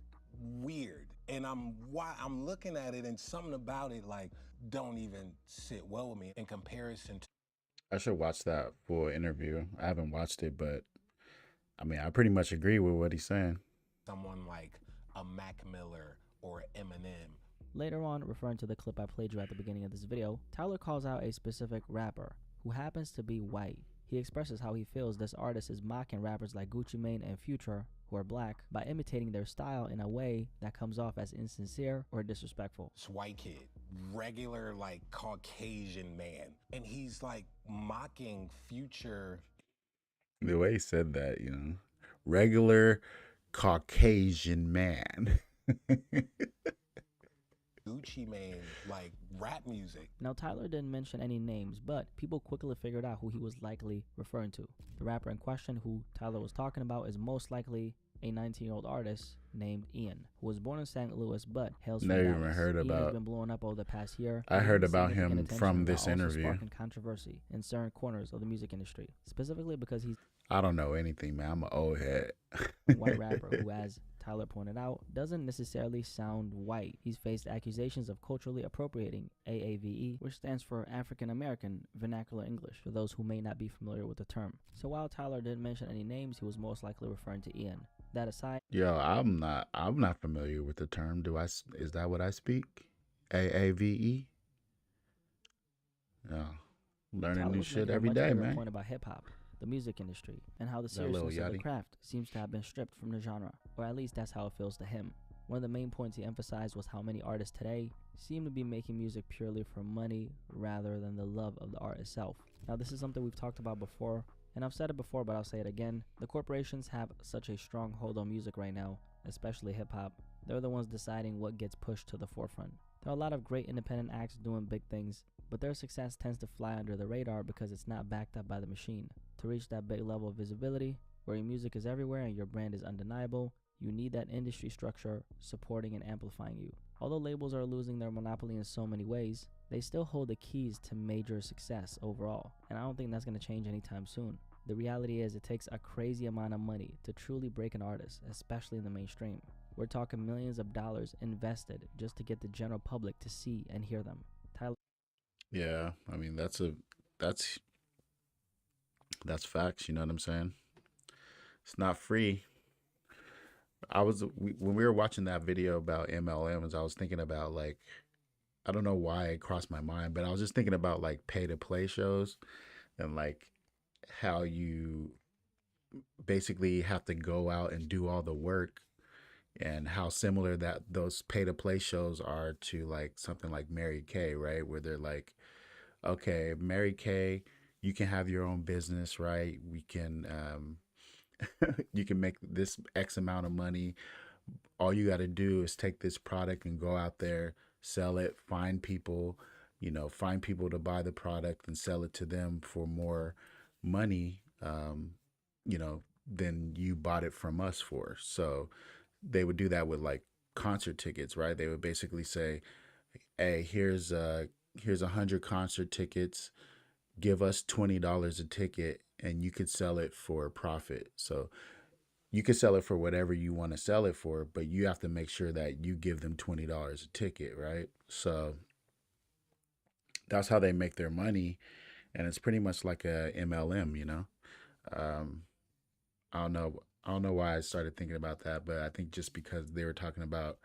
weird, and I'm looking at it and something about it like don't even sit well with me in comparison to.
I should watch that full interview. I haven't watched it, but I mean, I pretty much agree with what he's saying.
Someone like a Mac Miller or Eminem.
Later on, referring to the clip I played you at the beginning of this video, Tyler calls out a specific rapper who happens to be white. He expresses how he feels this artist is mocking rappers like Gucci Mane and Future, who are black, by imitating their style in a way that comes off as insincere or disrespectful.
This white kid, regular like Caucasian man, and he's like mocking Future.
The way he said that, regular Caucasian man.
Gucci Mane, like rap music.
Now, Tyler didn't mention any names, but people quickly figured out who he was likely referring to. The rapper in question who Tyler was talking about is most likely a 19-year-old artist named Ian, who was born in St. Louis but hails from Dallas.
Never heard about.
Ian has been blowing up over the past year.
I heard about him from this interview.
Sparking controversy in certain corners of the music industry, specifically because he's.
I don't know anything, man. I'm an old head.
White rapper who, as Tyler pointed out, doesn't necessarily sound white. He's faced accusations of culturally appropriating AAVE, which stands for African American Vernacular English, for those who may not be familiar with the term. So while Tyler didn't mention any names, he was most likely referring to Ian. That aside,
I'm not familiar with the term. Is that what I speak? AAVE? Yeah. Learning
Tyler
new
was
shit
making a
every
much
day,
bigger
man.
point about hip hop, the music industry, and how the
That little
seriousness of the
yachty.
craft seems to have been stripped from the genre, or at least that's how it feels to him. One of the main points he emphasized was how many artists today seem to be making music purely for money rather than the love of the art itself. Now, this is something we've talked about before, and I've said it before, but I'll say it again. The corporations have such a strong hold on music right now, especially hip-hop. They're the ones deciding what gets pushed to the forefront. There are a lot of great independent acts doing big things, but their success tends to fly under the radar because it's not backed up by the machine. To reach that big level of visibility, where your music is everywhere and your brand is undeniable, you need that industry structure supporting and amplifying you. Although labels are losing their monopoly in so many ways, they still hold the keys to major success overall, and I don't think that's going to change anytime soon. The reality is it takes a crazy amount of money to truly break an artist, especially in the mainstream. We're talking millions of dollars invested just to get the general public to see and hear them. Tyler.
Yeah, I mean that's that's facts. You know what I'm saying? It's not free. When we were watching that video about MLMs, I was thinking about like I don't know why it crossed my mind, but I was just thinking about like pay to play shows and like how you basically have to go out and do all the work and how similar that those pay to play shows are to like something like Mary Kay, right? Where they're like, okay, Mary Kay, you can have your own business, right? We can you can make this X amount of money. All you got to do is take this product and go out there, sell it, find people, find people to buy the product and sell it to them for more money, than you bought it from us for. So they would do that with like concert tickets, right? They would basically say, "Hey, here's 100 concert tickets. Give us $20 a ticket, and you could sell it for a profit." So you could sell it for whatever you want to sell it for, but you have to make sure that you give them $20 a ticket, right? So that's how they make their money, and it's pretty much like a MLM. Um, I don't know. I don't know why I started thinking about that, but I think just because they were talking about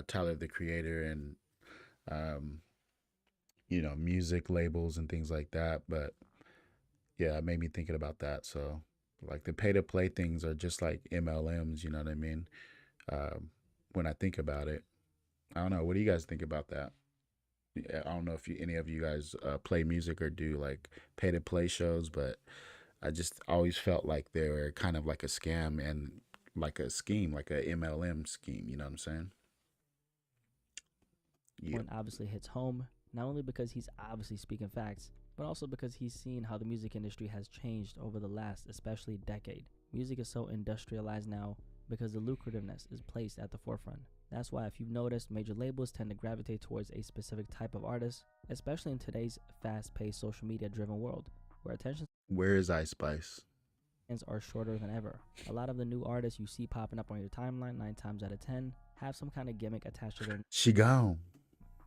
Tyler the Creator and um, music labels and things like that. But yeah, it made me thinking about that. So like the pay to play things are just like MLMs. You know what I mean? Um, when I think about it, I don't know. What do you guys think about that? Yeah, I don't know if any of you guys play music or do like pay to play shows, but I just always felt like they were kind of like a scam and like a scheme, like a MLM scheme. You know what I'm saying? Yeah.
Point obviously hits home, not only because he's obviously speaking facts, but also because he's seen how the music industry has changed over the last, especially decade. Music is so industrialized now because the lucrativeness is placed at the forefront. That's why if you've noticed, major labels tend to gravitate towards a specific type of artist, especially in today's fast-paced social media-driven world, where attention
Where is Ice Spice?
spans are shorter than ever. A lot of the new artists you see popping up on your timeline 9 times out of 10 have some kind of gimmick attached to their
She gone.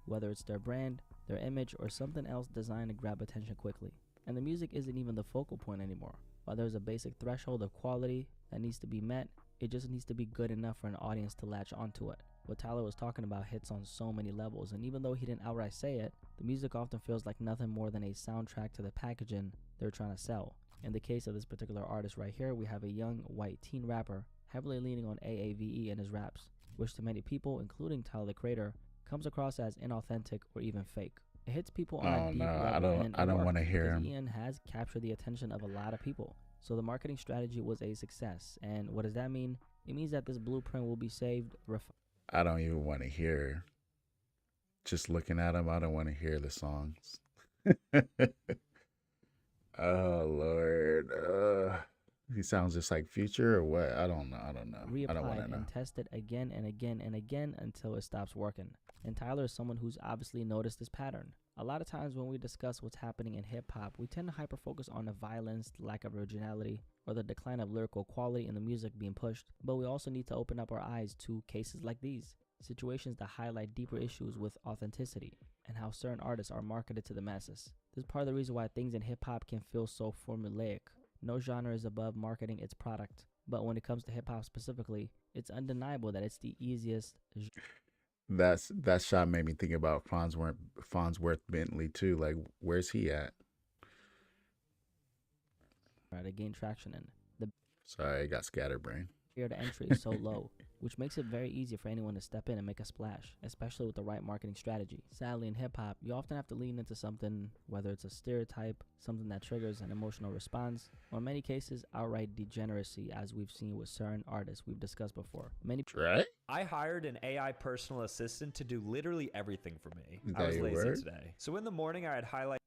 whether it's their brand, their image, or something else designed to grab attention quickly. And the music isn't even the focal point anymore. While there's a basic threshold of quality that needs to be met, it just needs to be good enough for an audience to latch onto it. What Tyler was talking about hits on so many levels, and even though he didn't outright say it, the music often feels like nothing more than a soundtrack to the packaging they're trying to sell. In the case of this particular artist right here, we have a young white teen rapper heavily leaning on AAVE in his raps, which to many people, including Tyler the Creator, comes across as inauthentic or even fake. It hits people on a deep level, and
I don't want to
works
hear
because
him.
Ian has captured the attention of a lot of people. So the marketing strategy was a success. And what does that mean? It means that this blueprint will be saved.
I don't even want to hear. Just looking at him, I don't want to hear the songs. Oh Lord, he sounds just like Future or what? I don't know. I don't know. I don't want
reapplied
to know.
and tested again and again and again until it stops working. And Tyler is someone who's obviously noticed this pattern. A lot of times when we discuss what's happening in hip hop, we tend to hyper focus on the violence, the lack of originality, or the decline of lyrical quality in the music being pushed. But we also need to open up our eyes to cases like these, situations that highlight deeper issues with authenticity and how certain artists are marketed to the masses. This is part of the reason why things in hip hop can feel so formulaic. No genre is above marketing its product, but when it comes to hip hop specifically, it's undeniable that it's the easiest
That shot made me think about Farnsworth Bentley too. Like, where's he at?
to gain traction in. The
Sorry, I got scatterbrain.
barrier to entry is so low, which makes it very easy for anyone to step in and make a splash, especially with the right marketing strategy. Sadly, in hip hop, you often have to lean into something, whether it's a stereotype, something that triggers an emotional response, or in many cases, outright degeneracy, as we've seen with certain artists we've discussed before.
I hired an AI personal assistant to do literally everything for me.
Is
I
that
was
your
lazy
word?
today. So in the morning, I had highlight.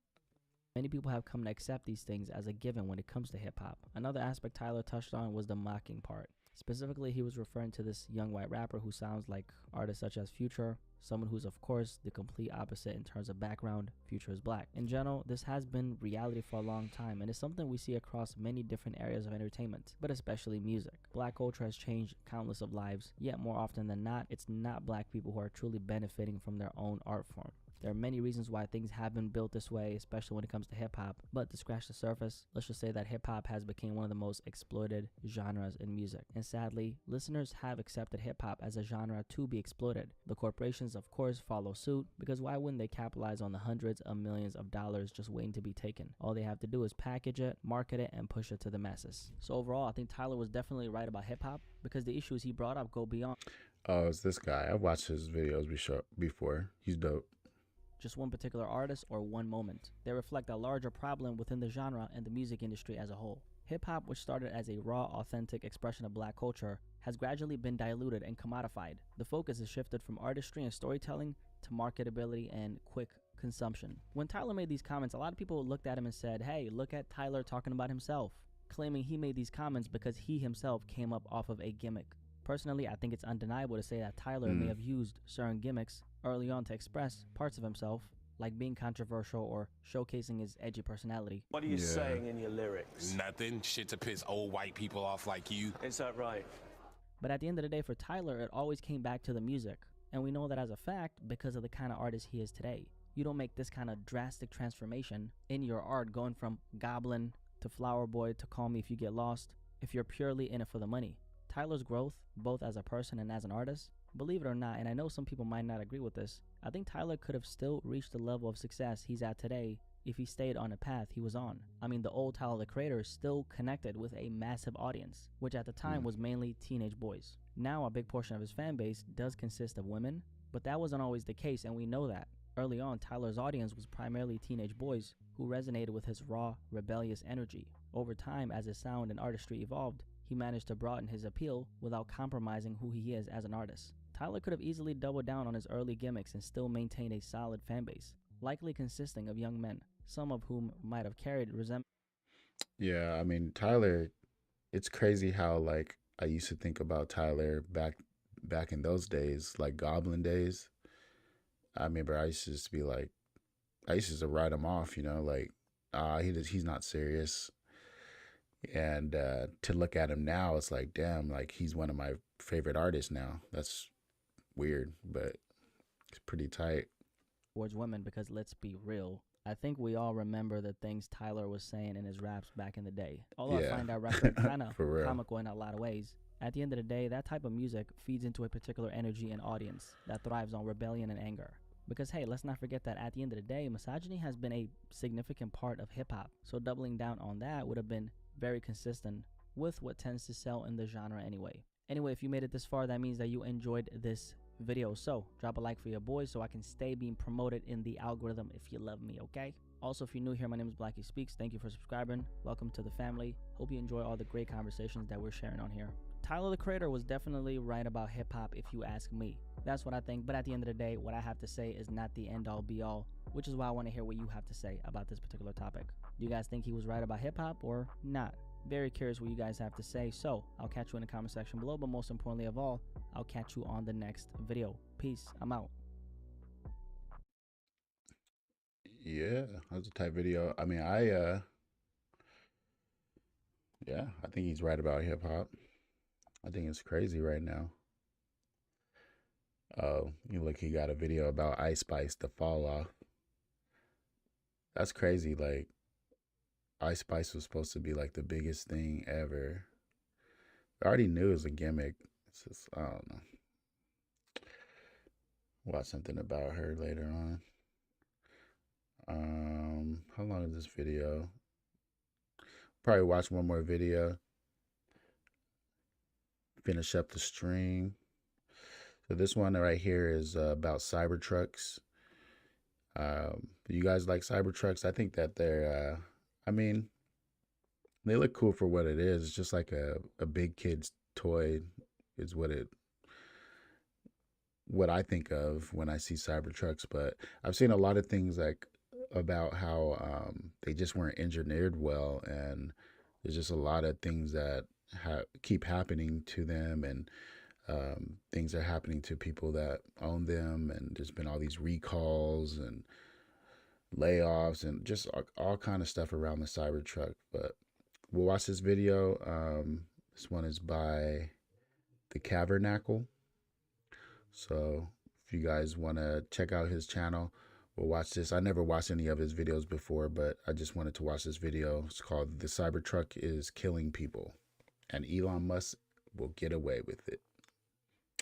Many people have come to accept these things as a given when it comes to hip hop. Another aspect Tyler touched on was the mocking part. Specifically, he was referring to this young white rapper who sounds like artists such as Future, someone who's of course the complete opposite in terms of background. Future is black. In general, this has been reality for a long time and is something we see across many different areas of entertainment, but especially music. Black culture has changed countless of lives, yet more often than not, it's not black people who are truly benefiting from their own art form. There are many reasons why things have been built this way, especially when it comes to hip-hop, but to scratch the surface, let's just say that hip-hop has become one of the most exploited genres in music. And sadly, listeners have accepted hip-hop as a genre to be exploited. The corporations, of course, follow suit, because why wouldn't they capitalize on the hundreds of millions of dollars just waiting to be taken? All they have to do is package it, market it, and push it to the masses. So overall, I think Tyler was definitely right about hip-hop, because the issues he brought up go beyond.
Oh, it's this guy. I've watched his videos before. He's dope.
Just one particular artist or one moment. They reflect a larger problem within the genre and the music industry as a whole. Hip-hop, which started as a raw, authentic expression of black culture, has gradually been diluted and commodified. The focus has shifted from artistry and storytelling to marketability and quick consumption. When Tyler made these comments, a lot of people looked at him and said, hey, look at Tyler talking about himself, claiming he made these comments because he himself came up off of a gimmick. Personally, I think it's undeniable to say that Tyler may have used certain gimmicks early on to express parts of himself, like being controversial or showcasing his edgy personality.
What are you saying in your lyrics?
Nothing. Shit to piss old white people off like you.
Is that right?
But at the end of the day, for Tyler, it always came back to the music. And we know that as a fact because of the kind of artist he is today. You don't make this kind of drastic transformation in your art, going from Goblin to Flower Boy to Call Me If You Get Lost, if you're purely in it for the money. Tyler's growth, both as a person and as an artist, believe it or not, and I know some people might not agree with this, I think Tyler could have still reached the level of success he's at today if he stayed on the path he was on. I mean, the old Tyler the Creator is still connected with a massive audience, which at the time was mainly teenage boys. Now a big portion of his fan base does consist of women, but that wasn't always the case, and we know that. Early on, Tyler's audience was primarily teenage boys who resonated with his raw, rebellious energy. Over time, as his sound and artistry evolved, he managed to broaden his appeal without compromising who he is as an artist. Tyler could have easily doubled down on his early gimmicks and still maintained a solid fan base, likely consisting of young men, some of whom might have carried resentment.
Yeah, I mean, Tyler, it's crazy how like I used to think about Tyler back in those days, like Goblin days. I remember I used to just be like, I used to just write him off, like, he's not serious. And to look at him now, it's like, damn, like he's one of my favorite artists now. That's weird, but it's pretty tight.
Towards women, because let's be real, I think we all remember the things Tyler was saying in his raps back in the day. Although I find that record kind of comical in a lot of ways. At the end of the day, that type of music feeds into a particular energy and audience that thrives on rebellion and anger. Because hey, let's not forget that at the end of the day, misogyny has been a significant part of hip-hop. So doubling down on that would have been very consistent with what tends to sell in the genre anyway. Anyway, if you made it this far, that means that you enjoyed this video. So drop a like for your boys so I can stay being promoted in the algorithm if you love me, okay? Also, if you're new here, my name is Blackie Speaks. Thank you for subscribing. Welcome to the family. Hope you enjoy all the great conversations that we're sharing on here. Tyler the Creator was definitely right about hip-hop if you ask me. That's what I think, but at the end of the day, what I have to say is not the end-all be-all, which is why I want to hear what you have to say about this particular topic. Do you guys think he was right about hip-hop or not? Very curious what you guys have to say, so I'll catch you in the comment section below, but most importantly of all, I'll catch you on the next video. Peace. I'm out.
Yeah, that was a tight video. I mean, yeah, I think he's right about hip-hop. I think it's crazy right now. Oh, look, he got a video about Ice Spice, the fall off. That's crazy. Like, Ice Spice was supposed to be like the biggest thing ever. I already knew it was a gimmick. It's just, I don't know. Watch something about her later on. How long is this video? Probably watch one more video. finish up the stream. So this one right here is about Cybertrucks. You guys like Cybertrucks? I think that they're, I mean, they look cool for what it is. It's just like a big kid's toy is what I think of when I see Cybertrucks. But I've seen a lot of things like about how they just weren't engineered well, and there's just a lot of things that keep happening to them, and things are happening to people that own them, and there's been all these recalls and layoffs and just all kind of stuff around the Cybertruck. But we'll watch this video. This one is by the Cavernacle. So if you guys want to check out his channel, we'll watch this. I never watched any of his videos before, but I just wanted to watch this video. It's called "The Cybertruck is Killing People, and Elon Musk will get away with it."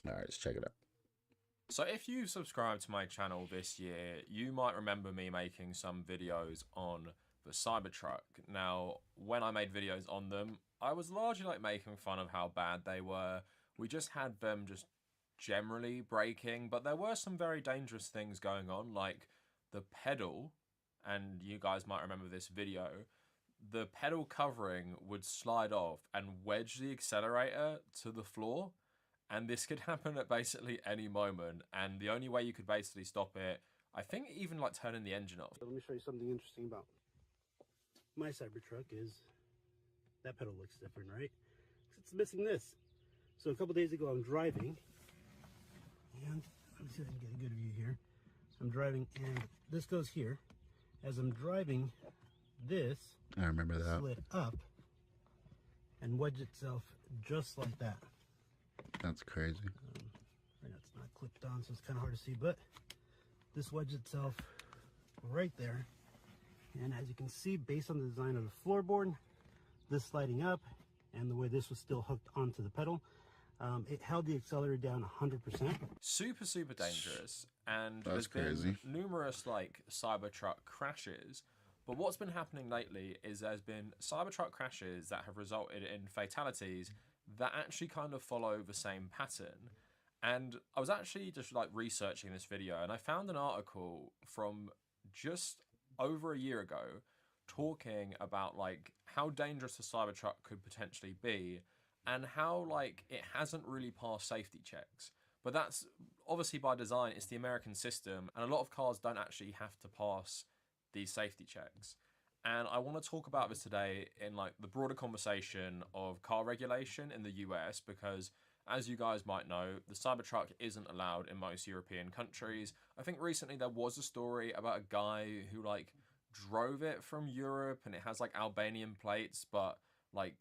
All right, let's check it out.
So if you subscribed to my channel this year, you might remember me making some videos on the Cybertruck. Now, when I made videos on them, I was largely like making fun of how bad they were. We just had them just generally breaking, but there were some very dangerous things going on, like the pedal, and you guys might remember this video, the pedal covering would slide off and wedge the accelerator to the floor, and this could happen at basically any moment, and the only way you could basically stop it, I think even like turning the engine off.
Let me show you something interesting about my Cybertruck is that pedal looks different, right? It's missing this. So a couple days ago I'm driving, and let me see if I can get a good view here. I'm driving, and this goes here. As I'm driving, this
I remember that
slid up and wedged itself just like that.
That's crazy.
Right now it's not clipped on, so it's kind of hard to see, but this wedged itself right there. And as you can see, based on the design of the floorboard, this sliding up, and the way this was still hooked onto the pedal, it held the accelerator down 100%.
Super dangerous, and
That's
there's
crazy.
been numerous like Cybertruck crashes. But what's been happening lately is there's been Cybertruck crashes that have resulted in fatalities that actually kind of follow the same pattern. And I was actually just like researching this video, and I found an article from just over a year ago talking about like how dangerous the Cybertruck could potentially be, and how like it hasn't really passed safety checks. But that's obviously by design. It's the American system, and a lot of cars don't actually have to pass these safety checks. And I want to talk about this today in like the broader conversation of car regulation in the US, because as you guys might know, the Cybertruck isn't allowed in most European countries. I think recently there was a story about a guy who like drove it from Europe, and it has like Albanian plates, but like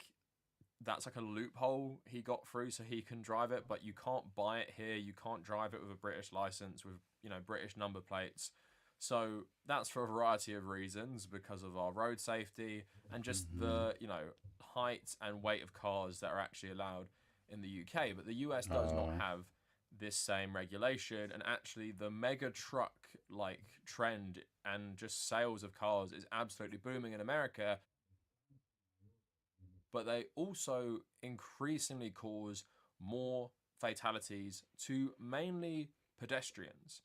that's like a loophole he got through so he can drive it, but you can't buy it here. You can't drive it with a British license with, you know, British number plates. So that's for a variety of reasons, because of our road safety and just the, you know, height and weight of cars that are actually allowed in the UK. But the US does not have this same regulation, and actually the mega truck like trend and just sales of cars is absolutely booming in America. But they also increasingly cause more fatalities to mainly pedestrians.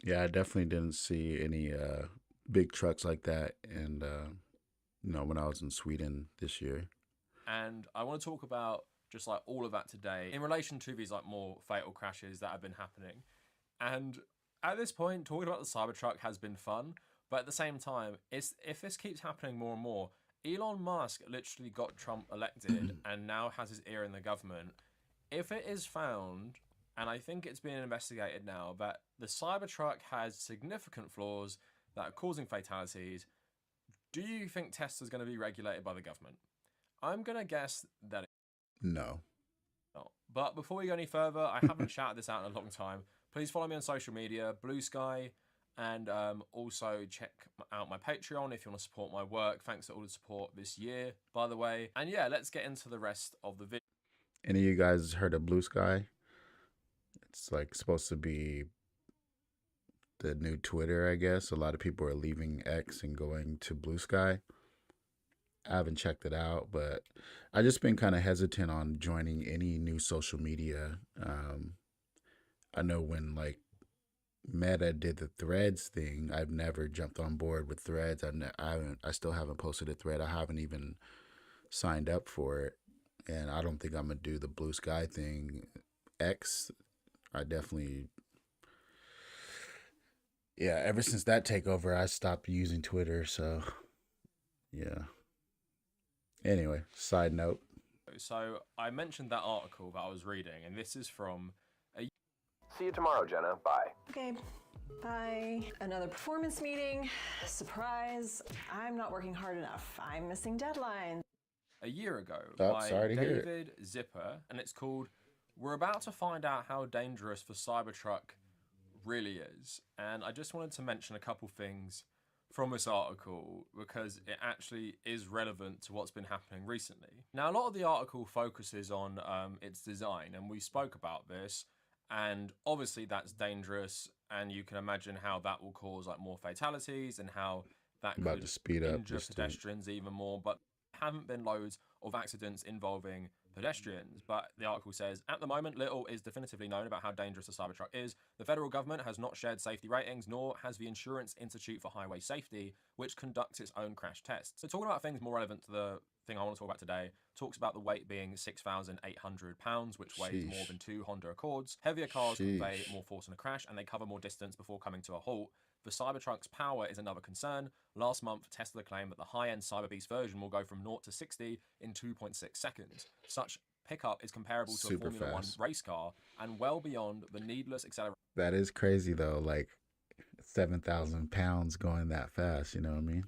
Yeah, I definitely didn't see any big trucks like that, and you know, when I was in Sweden this year.
And I want to talk about just like all of that today in relation to these like more fatal crashes that have been happening. And at this point, talking about the Cybertruck has been fun, but at the same time, if this keeps happening more and more, Elon Musk literally got Trump elected and now has his ear in the government. If it is found, and I think it's being investigated now, that the Cybertruck has significant flaws that are causing fatalities, do you think Tesla's going to be regulated by the government? I'm going to guess that
No.
But before we go any further, I haven't shouted this out in a long time. Please follow me on social media, Blue Sky, and also check out my Patreon if you want to support my work. Thanks for all the support this year, by the way. And yeah, let's get into the rest of the video.
Any of you guys heard of Blue Sky? It's like supposed to be the new Twitter, I guess. A lot of people are leaving X and going to Blue Sky. I haven't checked it out, but I just been kind of hesitant on joining any new social media. I know when like Meta did the Threads thing, I've never jumped on board with Threads. I still haven't posted a thread. I haven't even signed up for it, and I don't think I'm gonna do the Blue Sky thing. X, I definitely, yeah. Ever since that takeover, I stopped using Twitter. So yeah. Anyway, side note.
So I mentioned that article that I was reading, and this is from a.
See you tomorrow, Jenna. Bye.
Okay, bye. Another performance meeting. Surprise. I'm not working hard enough. I'm missing deadlines.
A year ago
Oh,
by
sorry to hear it.
David Zipper, and it's called "We're About to Find Out How Dangerous the Cybertruck Really Is." And I just wanted to mention a couple things from this article because it actually is relevant to what's been happening recently. Now, a lot of the article focuses on its design, and we spoke about this, and obviously that's dangerous, and you can imagine how that will cause like more fatalities and how that
About
could
to speed up
injure
this thing.
pedestrians even more, but haven't been loads of accidents involving pedestrians. But the article says, at the moment, little is definitively known about how dangerous the Cybertruck is. The federal government has not shared safety ratings, nor has the Insurance Institute for Highway Safety, which conducts its own crash tests. So talking about things more relevant to the thing I want to talk about today, talks about the weight being 6,800 pounds, which weighs more
Sheesh.
than 2 Honda Accords. Heavier cars convey
Sheesh.
more force in a crash, and they cover more distance before coming to a halt. The Cybertruck's power is another concern. Last month, Tesla claimed that the high-end Cyberbeast version will go from 0 to 60 in 2.6 seconds. Such pickup is comparable to a
Super
Formula
fast.
1 race car and well beyond the needless acceleration
That is crazy though. Like 7,000 pounds going that fast. You know what I mean?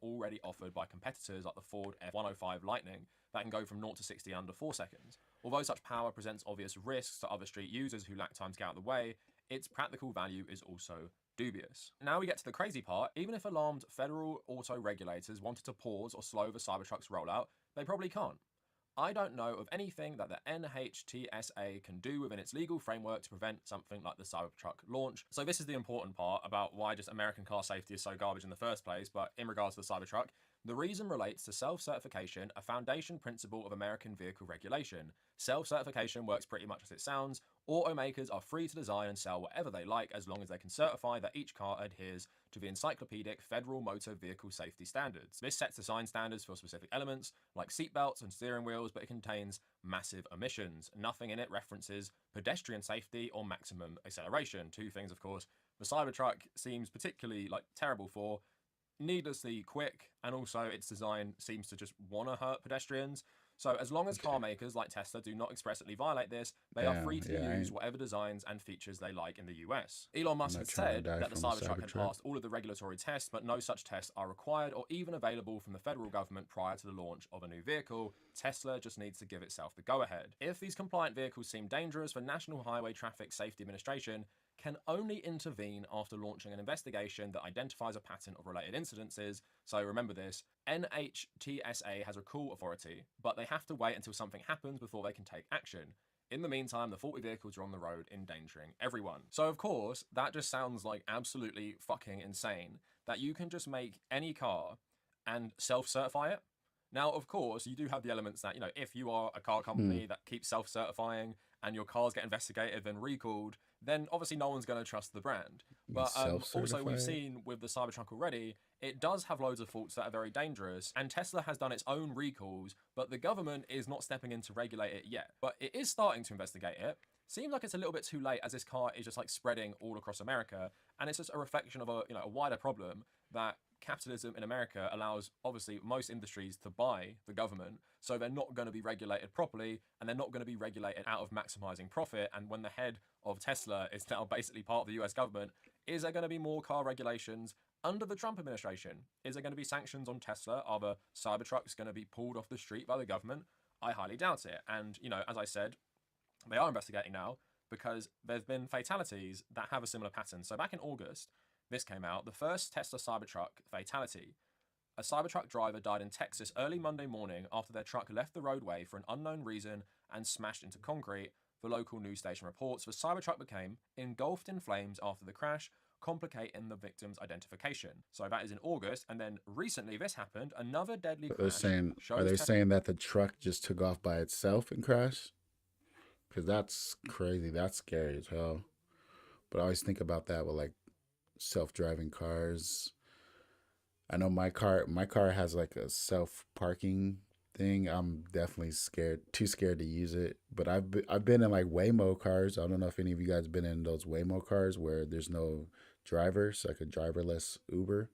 already offered by competitors like the Ford F-105 Lightning that can go from 0 to 60 under 4 seconds. Although such power presents obvious risks to other street users who lack time to get out of the way, its practical value is also dubious. Now we get to the crazy part. Even if alarmed federal auto regulators wanted to pause or slow the Cybertruck's rollout, they probably can't. I don't know of anything that the NHTSA can do within its legal framework to prevent something like the Cybertruck launch. So this is the important part about why just American car safety is so garbage in the first place, but in regards to the Cybertruck, the reason relates to self-certification, a foundation principle of American vehicle regulation. Self-certification works pretty much as it sounds. Automakers are free to design and sell whatever they like as long as they can certify that each car adheres to the encyclopedic Federal Motor Vehicle Safety Standards. This sets design standards for specific elements like seatbelts and steering wheels, but it contains massive omissions. Nothing in it references pedestrian safety or maximum acceleration. Two things, of course, the Cybertruck seems particularly terrible for. Needlessly quick, and also its design seems to just want to hurt pedestrians. So as long as car makers like Tesla do not expressly violate this, they are free to use whatever designs and features they like in the US. Elon Musk has said that the Cybertruck had passed all of the regulatory tests, but no such tests are required or even available from the federal government prior to the launch of a new vehicle. Tesla just needs to give itself the go-ahead. If these compliant vehicles seem dangerous, the National Highway Traffic Safety Administration can only intervene after launching an investigation that identifies a pattern of related incidences. So remember this, NHTSA has a call authority, but they have to wait until something happens before they can take action. In the meantime, the faulty vehicles are on the road, endangering everyone. So of course, that just sounds like absolutely fucking insane, that you can just make any car and self-certify it. Now, of course, you do have the elements that, if you are a car company that keeps self-certifying and your cars get investigated and recalled, then obviously no one's going to trust the brand. But also we've seen with the Cybertruck already, it does have loads of faults that are very dangerous, and Tesla has done its own recalls, but the government is not stepping in to regulate it yet. But it is starting to investigate it. Seems like it's a little bit too late as this car is just spreading all across America, and it's just a reflection of a wider problem that capitalism in America allows obviously most industries to buy the government, so they're not going to be regulated properly, and they're not going to be regulated out of maximizing profit. And when the head of Tesla is now basically part of the US government, is there going to be more car regulations under the Trump administration? Is there going to be sanctions on Tesla? Are the Cybertrucks going to be pulled off the street by the government? I highly doubt it. And, as I said, they are investigating now because there's been fatalities that have a similar pattern. So back in August, this came out, the first Tesla Cybertruck fatality. A Cybertruck driver died in Texas early Monday morning after their truck left the roadway for an unknown reason and smashed into concrete. The local news station reports the Cybertruck became engulfed in flames after the crash, complicating the victim's identification. So that is in August, and then recently this happened, another deadly
They're
crash.
saying, are they saying that the truck just took off by itself and crashed? Because that's crazy. That's scary as hell. But I always think about that with like self-driving cars. I know my car has like a self-parking thing. I'm definitely too scared to use it. But I've been in like Waymo cars. I don't know if any of you guys been in those Waymo cars where there's no driver, so like a driverless Uber.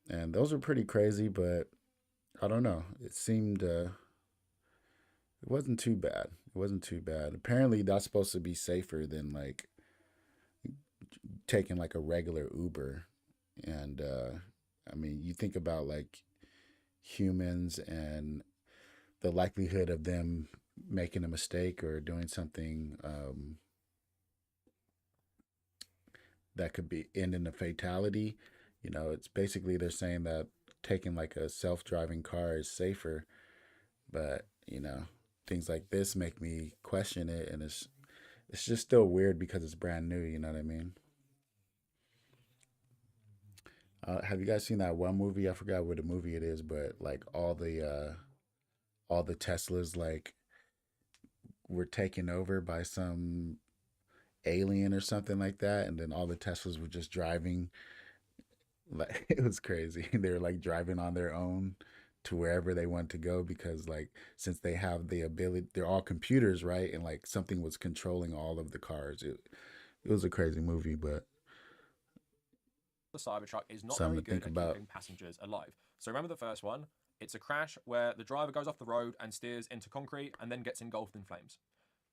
And those are pretty crazy, but I don't know. It seemed it wasn't too bad. It wasn't too bad. Apparently, that's supposed to be safer than like taking like a regular Uber. And I mean, you think about like humans and the likelihood of them making a mistake or doing something that could be end in a fatality. You know, it's basically they're saying that taking like a self-driving car is safer, but you know, things like this make me question it, and it's just still weird because it's brand new. You know what I mean? Have you guys seen that one movie? I forgot what the movie it is, but like all the Teslas like were taken over by some alien or something like that, and then all the Teslas were just driving. Like it was crazy. They were like driving on their own to wherever they want to go because like since they have the ability, they're all computers, right? And like something was controlling all of the cars. It was a crazy movie, but
the Cybertruck is not
something
very
to think
good at
about.
keeping passengers alive. So remember the first one? It's a crash where the driver goes off the road and steers into concrete and then gets engulfed in flames.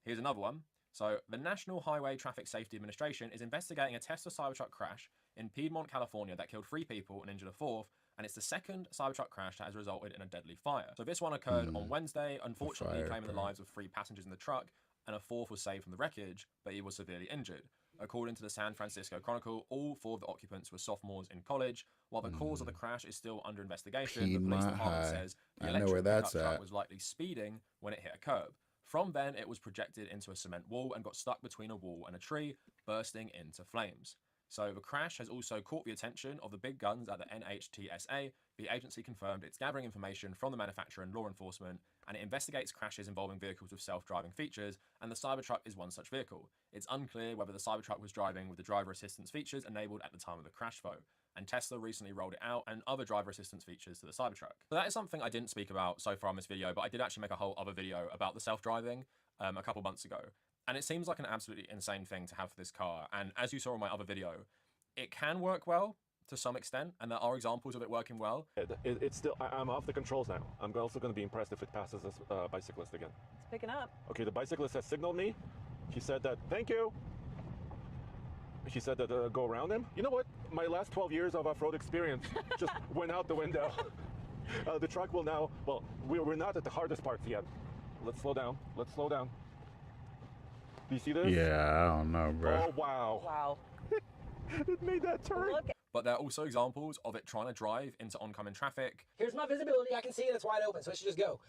Here's another one. So the National Highway Traffic Safety Administration is investigating a Tesla Cybertruck crash in Piedmont, California that killed 3 people and injured a 4th, and it's the second Cybertruck crash that has resulted in a deadly fire. So this one occurred on Wednesday, unfortunately claiming the lives of 3 passengers in the truck, and a 4th was saved from the wreckage, but he was severely injured. According to the San Francisco Chronicle, all 4 of the occupants were sophomores in college. While the cause of the crash is still under investigation, the police
Piedmont
department
High.
says the
I know
electric
where
pickup
that's
truck
at.
was likely speeding when it hit a curb. From then, it was projected into a cement wall and got stuck between a wall and a tree, bursting into flames. So the crash has also caught the attention of the big guns at the NHTSA. The agency confirmed it's gathering information from the manufacturer and law enforcement, and it investigates crashes involving vehicles with self-driving features, and the Cybertruck is one such vehicle. It's unclear whether the Cybertruck was driving with the driver assistance features enabled at the time of the crash, though, and Tesla recently rolled it out and other driver assistance features to the Cybertruck. So that is something I didn't speak about so far in this video, but I did actually make a whole other video about the self-driving a couple months ago. And it seems like an absolutely insane thing to have for this car, and as you saw in my other video, it can work well to some extent, and there are examples of it working well.
It's still, I'm off the controls now. I'm also going to be impressed if it passes this bicyclist again.
It's picking up.
Okay, the bicyclist has signaled me. She said that, thank you. She said that go around him. You know what? My last 12 years of off-road experience just went out the window. The truck will now, well, we're not at the hardest parts yet. Let's slow down. Let's slow down. Do you see this?
Yeah, I don't know, bro.
Oh, wow.
Wow.
It made that turn.
But there are also examples of it trying to drive into oncoming traffic.
Here's my visibility. I can see it. It's wide open, so it should just go.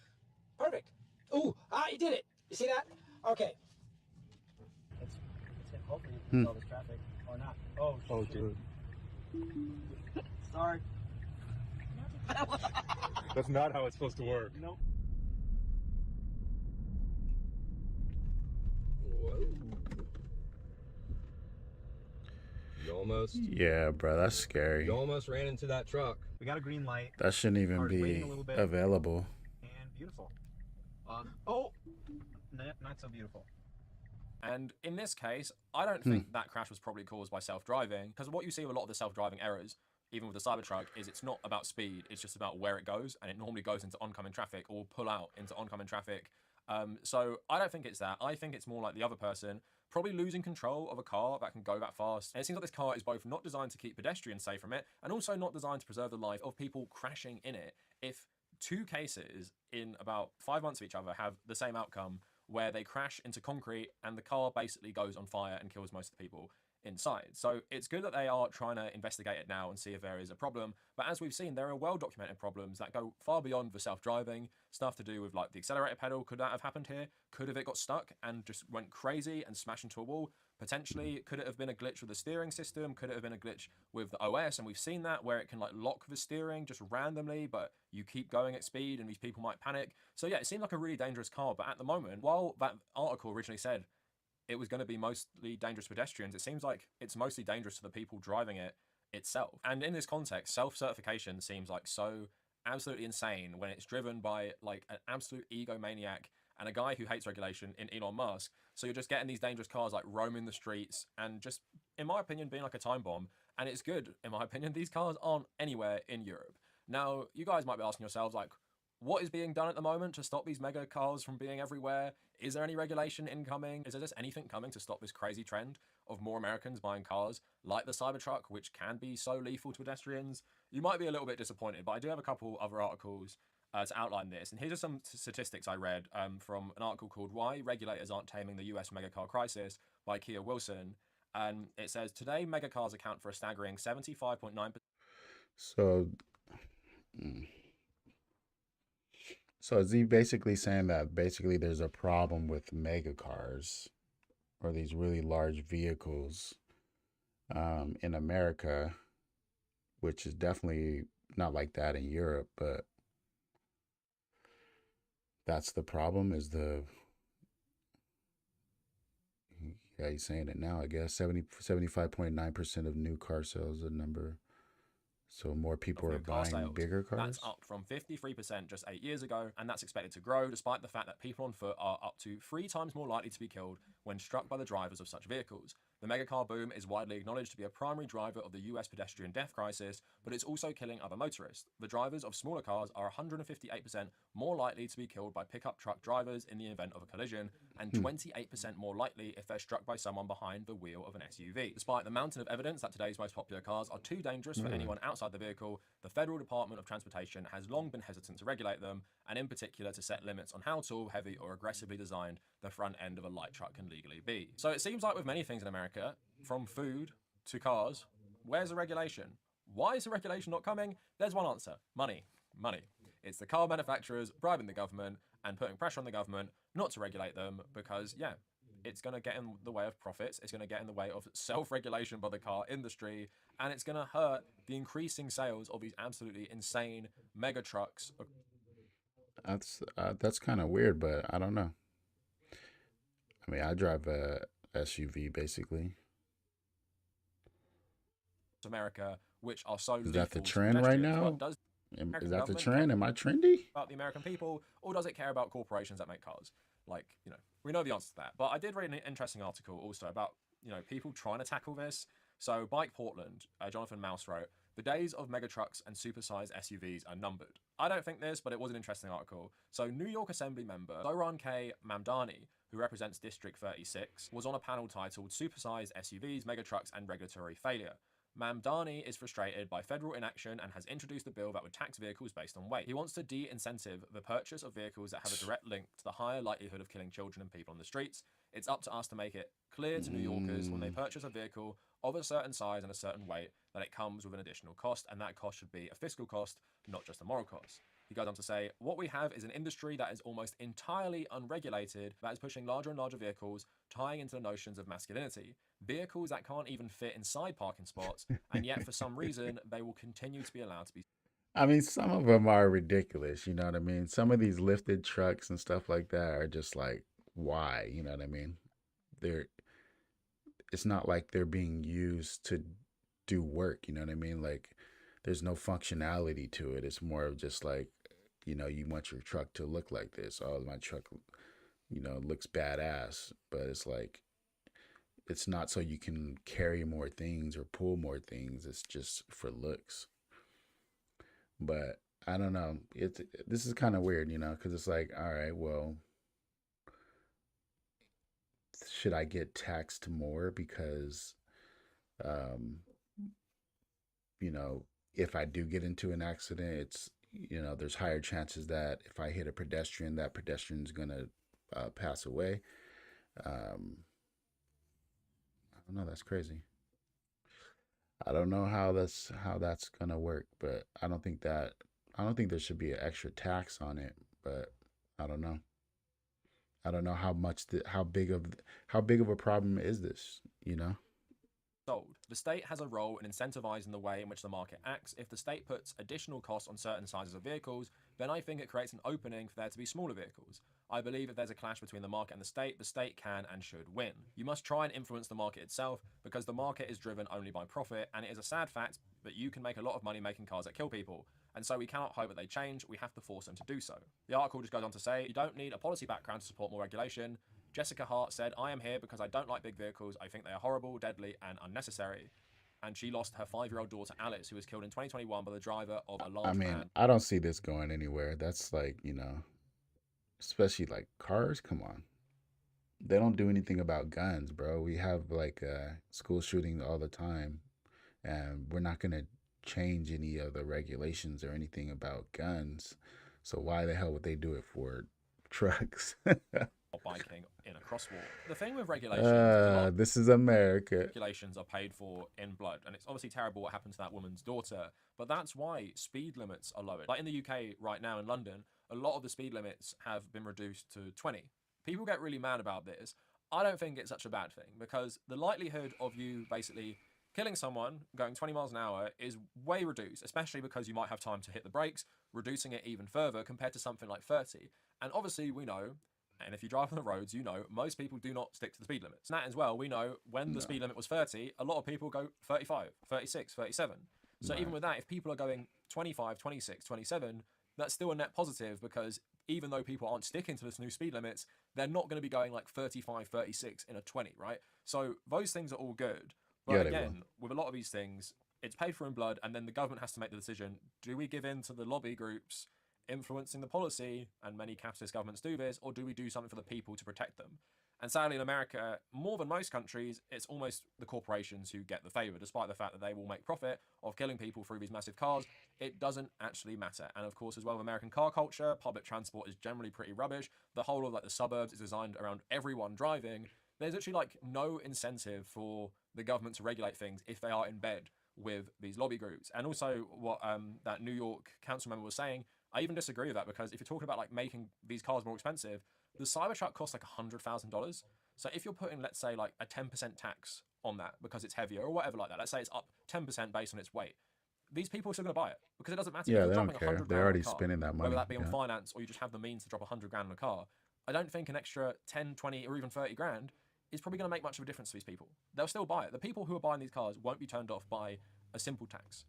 Perfect. Ooh, you did it. You see that? Okay. It's hopefully all this traffic or not. Oh, shoot. Sorry.
That's not how it's supposed to work.
Nope.
You almost.
Yeah, bro, that's scary.
You almost ran into that truck.
We got a green light.
That shouldn't even
Car's waiting
be
a little bit.
available.
And beautiful. Not so beautiful.
And in this case, I don't think that crash was probably caused by self-driving, because what you see with a lot of the self-driving errors, even with the Cybertruck, is it's not about speed, it's just about where it goes, and it normally goes into oncoming traffic or will pull out into oncoming traffic. So I don't think it's that. I think it's more like the other person probably losing control of a car that can go that fast. And it seems like this car is both not designed to keep pedestrians safe from it, and also not designed to preserve the life of people crashing in it. If 2 cases in about 5 months of each other have the same outcome, where they crash into concrete and the car basically goes on fire and kills most of the people inside. So it's good that they are trying to investigate it now and see if there is a problem. But as we've seen, there are well-documented problems that go far beyond the self-driving, stuff to do with like the accelerator pedal. Could that have happened here? Could have it got stuck and just went crazy and smashed into a wall? Potentially, could it have been a glitch with the steering system? Could it have been a glitch with the OS? And we've seen that where it can like lock the steering just randomly, but you keep going at speed and these people might panic. So yeah, it seemed like a really dangerous car. But at the moment, while that article originally said it was going to be mostly dangerous to pedestrians, it seems like it's mostly dangerous to the people driving it itself. And in this context, self-certification seems like so absolutely insane when it's driven by like an absolute egomaniac and a guy who hates regulation in Elon Musk. So you're just getting these dangerous cars like roaming the streets and just, in my opinion, being like a time bomb. And it's good, in my opinion, these cars aren't anywhere in Europe. Now, you guys might be asking yourselves, like, what is being done at the moment to stop these mega cars from being everywhere? Is there any regulation incoming? Is there just anything coming to stop this crazy trend of more Americans buying cars like the Cybertruck, which can be so lethal to pedestrians? You might be a little bit disappointed, but I do have a couple other articles to outline this. And here's just some statistics I read from an article called Why Regulators Aren't Taming the US Megacar Crisis by Kia Wilson. And it says, today, megacars account for a staggering 75.9%.
So, so is he basically saying that basically there's a problem with mega cars or these really large vehicles in America, which is definitely not like that in Europe, but that's the problem is the, yeah, he's saying it now, I guess, 75.9% of new car sales, a number. So more people are buying bigger cars?
That's up from 53% just 8 years ago, and that's expected to grow despite the fact that people on foot are up to 3 times more likely to be killed when struck by the drivers of such vehicles. The megacar boom is widely acknowledged to be a primary driver of the US pedestrian death crisis, but it's also killing other motorists. The drivers of smaller cars are 158% more likely to be killed by pickup truck drivers in the event of a collision, and 28% more likely if they're struck by someone behind the wheel of an SUV. Despite the mountain of evidence that today's most popular cars are too dangerous for anyone outside the vehicle, the Federal Department of Transportation has long been hesitant to regulate them, and in particular to set limits on how tall, heavy, or aggressively designed the front end of a light truck can legally be. So it seems like with many things in America, from food to cars, where's the regulation? Why is the regulation not coming? There's one answer: money. Money. It's the car manufacturers bribing the government and putting pressure on the government not to regulate them because, yeah, it's going to get in the way of profits, it's going to get in the way of self-regulation by the car industry, and it's going to hurt the increasing sales of these absolutely insane mega trucks.
That's kind of weird, but I don't know. I mean, I drive a SUV basically.
America, which are so
Is that the trend right now? Is that the trend? Am I trendy?
About the American people, or does it care about corporations that make cars? Like, you know, we know the answer to that. But I did read an interesting article also about, you know, people trying to tackle this. So Bike Portland, Jonathan Mouse wrote, the days of megatrucks and supersized SUVs are numbered. I don't think this, but it was an interesting article. So New York Assembly member Zoran K. Mamdani, who represents District 36, was on a panel titled Supersized SUVs, Megatrucks and Regulatory Failure. Mamdani is frustrated by federal inaction and has introduced a bill that would tax vehicles based on weight. He wants to de-incentive the purchase of vehicles that have a direct link to the higher likelihood of killing children and people on the streets. It's up to us to make it clear to New Yorkers when they purchase a vehicle of a certain size and a certain weight that it comes with an additional cost, and that cost should be a fiscal cost, not just a moral cost. He goes on to say, what we have is an industry that is almost entirely unregulated, that is pushing larger and larger vehicles, tying into the notions of masculinity. Vehicles that can't even fit inside parking spots, and yet for some reason, they will continue to be allowed to be.
I mean, some of them are ridiculous, you know what I mean? Some of these lifted trucks and stuff like that are just like, why? You know what I mean? It's not like they're being used to do work, you know what I mean? Like, there's no functionality to it. It's more of just like, you know, you want your truck to look like this. Oh, my truck, you know, looks badass, but it's like, it's not so you can carry more things or pull more things. It's just for looks. But I don't know. This is kind of weird, you know, because it's like, all right, well, should I get taxed more because, you know, if I do get into an accident, it's, you know, there's higher chances that if I hit a pedestrian, that pedestrian's going to pass away. I don't know. That's crazy. I don't know how that's going to work, but I don't think there should be an extra tax on it, but I don't know. I don't know how big of a problem is this, you know?
Sold. The state has a role in incentivizing the way in which the market acts. If the state puts additional costs on certain sizes of vehicles, then I think it creates an opening for there to be smaller vehicles. I believe if there's a clash between the market and the state can and should win. You must try and influence the market itself because the market is driven only by profit, and it is a sad fact that you can make a lot of money making cars that kill people. And so we cannot hope that they change, we have to force them to do so. The article just goes on to say, you don't need a policy background to support more regulation. Jessica Hart said, I am here because I don't like big vehicles. I think they are horrible, deadly, and unnecessary. And she lost her 5-year-old daughter, Alice, who was killed in 2021 by the driver of a large
I mean,
van.
I don't see this going anywhere. That's like, you know, especially like cars. Come on. They don't do anything about guns, bro. We have like school shooting all the time, and we're not going to change any of the regulations or anything about guns. So why the hell would they do it for trucks?
Biking in a crosswalk. The thing with regulations,
this is America.
Regulations are paid for in blood, and it's obviously terrible what happened to that woman's daughter. But that's why speed limits are lowered. Like in the UK right now in London, a lot of the speed limits have been reduced to 20. People get really mad about this. I don't think it's such a bad thing because the likelihood of you basically killing someone going 20 miles an hour is way reduced, especially because you might have time to hit the brakes, reducing it even further compared to something like 30. And obviously we know, and if you drive on the roads, you know, most people do not stick to the speed limits. And that as well, we know when the speed limit was 30, a lot of people go 35, 36, 37. So even with that, if people are going 25, 26, 27, that's still a net positive because even though people aren't sticking to this new speed limits, they're not going to be going like 35, 36 in a 20, right? So those things are all good. But again, with a lot of these things, it's paid for in blood, and then the government has to make the decision, do we give in to the lobby groups influencing the policy, and many capitalist governments do this, or do we do something for the people to protect them? And sadly in America, more than most countries, it's almost the corporations who get the favour, despite the fact that they will make profit of killing people through these massive cars. It doesn't actually matter. And of course, as well, with American car culture, public transport is generally pretty rubbish. The whole of like the suburbs is designed around everyone driving. There's actually like no incentive for the government to regulate things if they are in bed with these lobby groups. And also what that New York council member was saying, I even disagree with that because if you're talking about like making these cars more expensive, the Cybertruck costs like $100,000. So if you're putting, let's say, like a 10% tax on that because it's heavier or whatever like that, let's say it's up 10% based on its weight, these people are still going to buy it because it doesn't matter.
Yeah,
if
they
you're
don't
dropping
care.
100
They're
grand
already
on a car,
spending that money.
whether that be on
Yeah.
finance or you just have the means to drop 100 grand on a car, I don't think an extra 10, 20 or even 30 grand is probably going to make much of a difference to these people. They'll still buy it. The people who are buying these cars won't be turned off by a simple tax.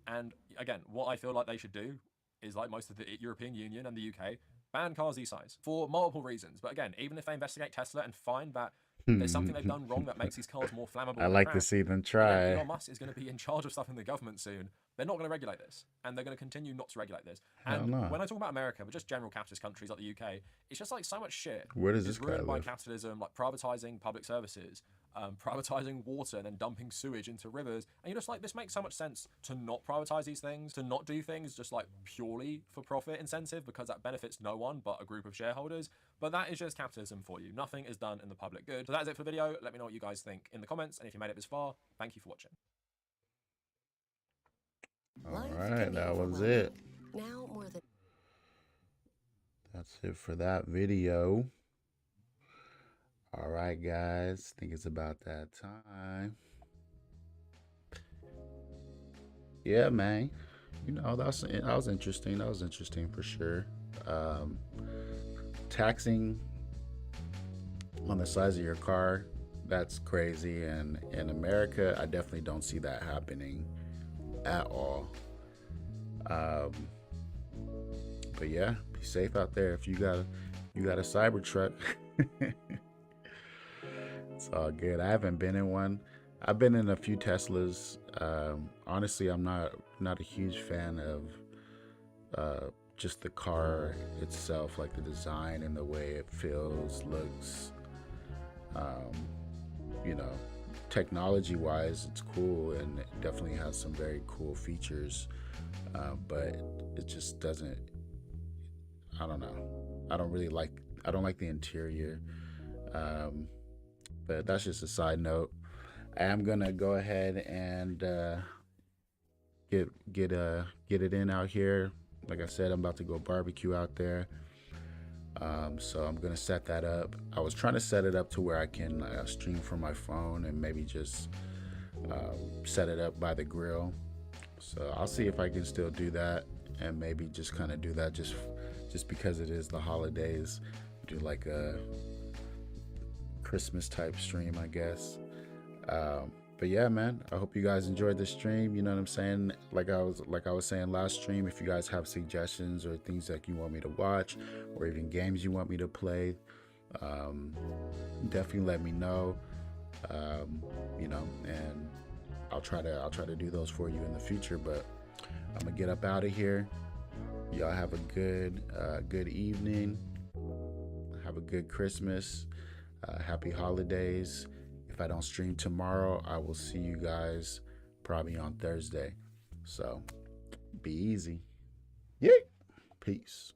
And again, what I feel like they should do is like most of the European Union and the UK, ban cars these size for multiple reasons. But again, even if they investigate Tesla and find that there's something they've done wrong that makes these cars more flammable,
I
and
like to
crash,
see them
again,
try.
Elon Musk is going to be in charge of stuff in the government soon. They're not going to regulate this, and they're going to continue not to regulate this.
Hell
And
no.
when I talk about America, but just general capitalist countries like the UK, it's just like so much shit.
Where does
is
this guy
ruined by
live?
capitalism, like privatizing public services, privatizing water, and then dumping sewage into rivers. And you're just like, this makes so much sense to not privatize these things, to not do things just like purely for profit incentive because that benefits no one but a group of shareholders. But that is just capitalism for you. Nothing is done in the public good. So that's it for the video. Let me know what you guys think in the comments. And if you made it this far, thank you for watching.
All right, that was it.
Now more than
That's it for that video. All right, guys. I think it's about that time. Yeah, man. You know, that was interesting. That was interesting for sure. Taxing on the size of your car, that's crazy. And in America, I definitely don't see that happening at all. But yeah, be safe out there. If you got a Cybertruck, it's all good. I haven't been in one. I've been in a few Teslas. Honestly, I'm not a huge fan of just the car itself, like the design and the way it feels, looks. You know, technology-wise, it's cool and it definitely has some very cool features. But it just doesn't. I don't know. I don't like the interior. But that's just a side note. I am gonna go ahead and get it in out here. Like I said, I'm about to go barbecue out there. So I'm gonna set that up. I was trying to set it up to where I can stream from my phone and maybe just set it up by the grill. So I'll see if I can still do that, and maybe just kind of do that just because it is the holidays. Do like a Christmas type stream, I guess. But yeah, man, I hope you guys enjoyed the stream. You know what I'm saying? Like I was saying last stream, if you guys have suggestions or things that you want me to watch, or even games you want me to play, definitely let me know. You know, and I'll try to do those for you in the future. But I'm gonna get up out of here. Y'all have a good evening. Have a good Christmas. Happy holidays. If I don't stream tomorrow, I will see you guys probably on Thursday. So be easy. Yeah. Peace.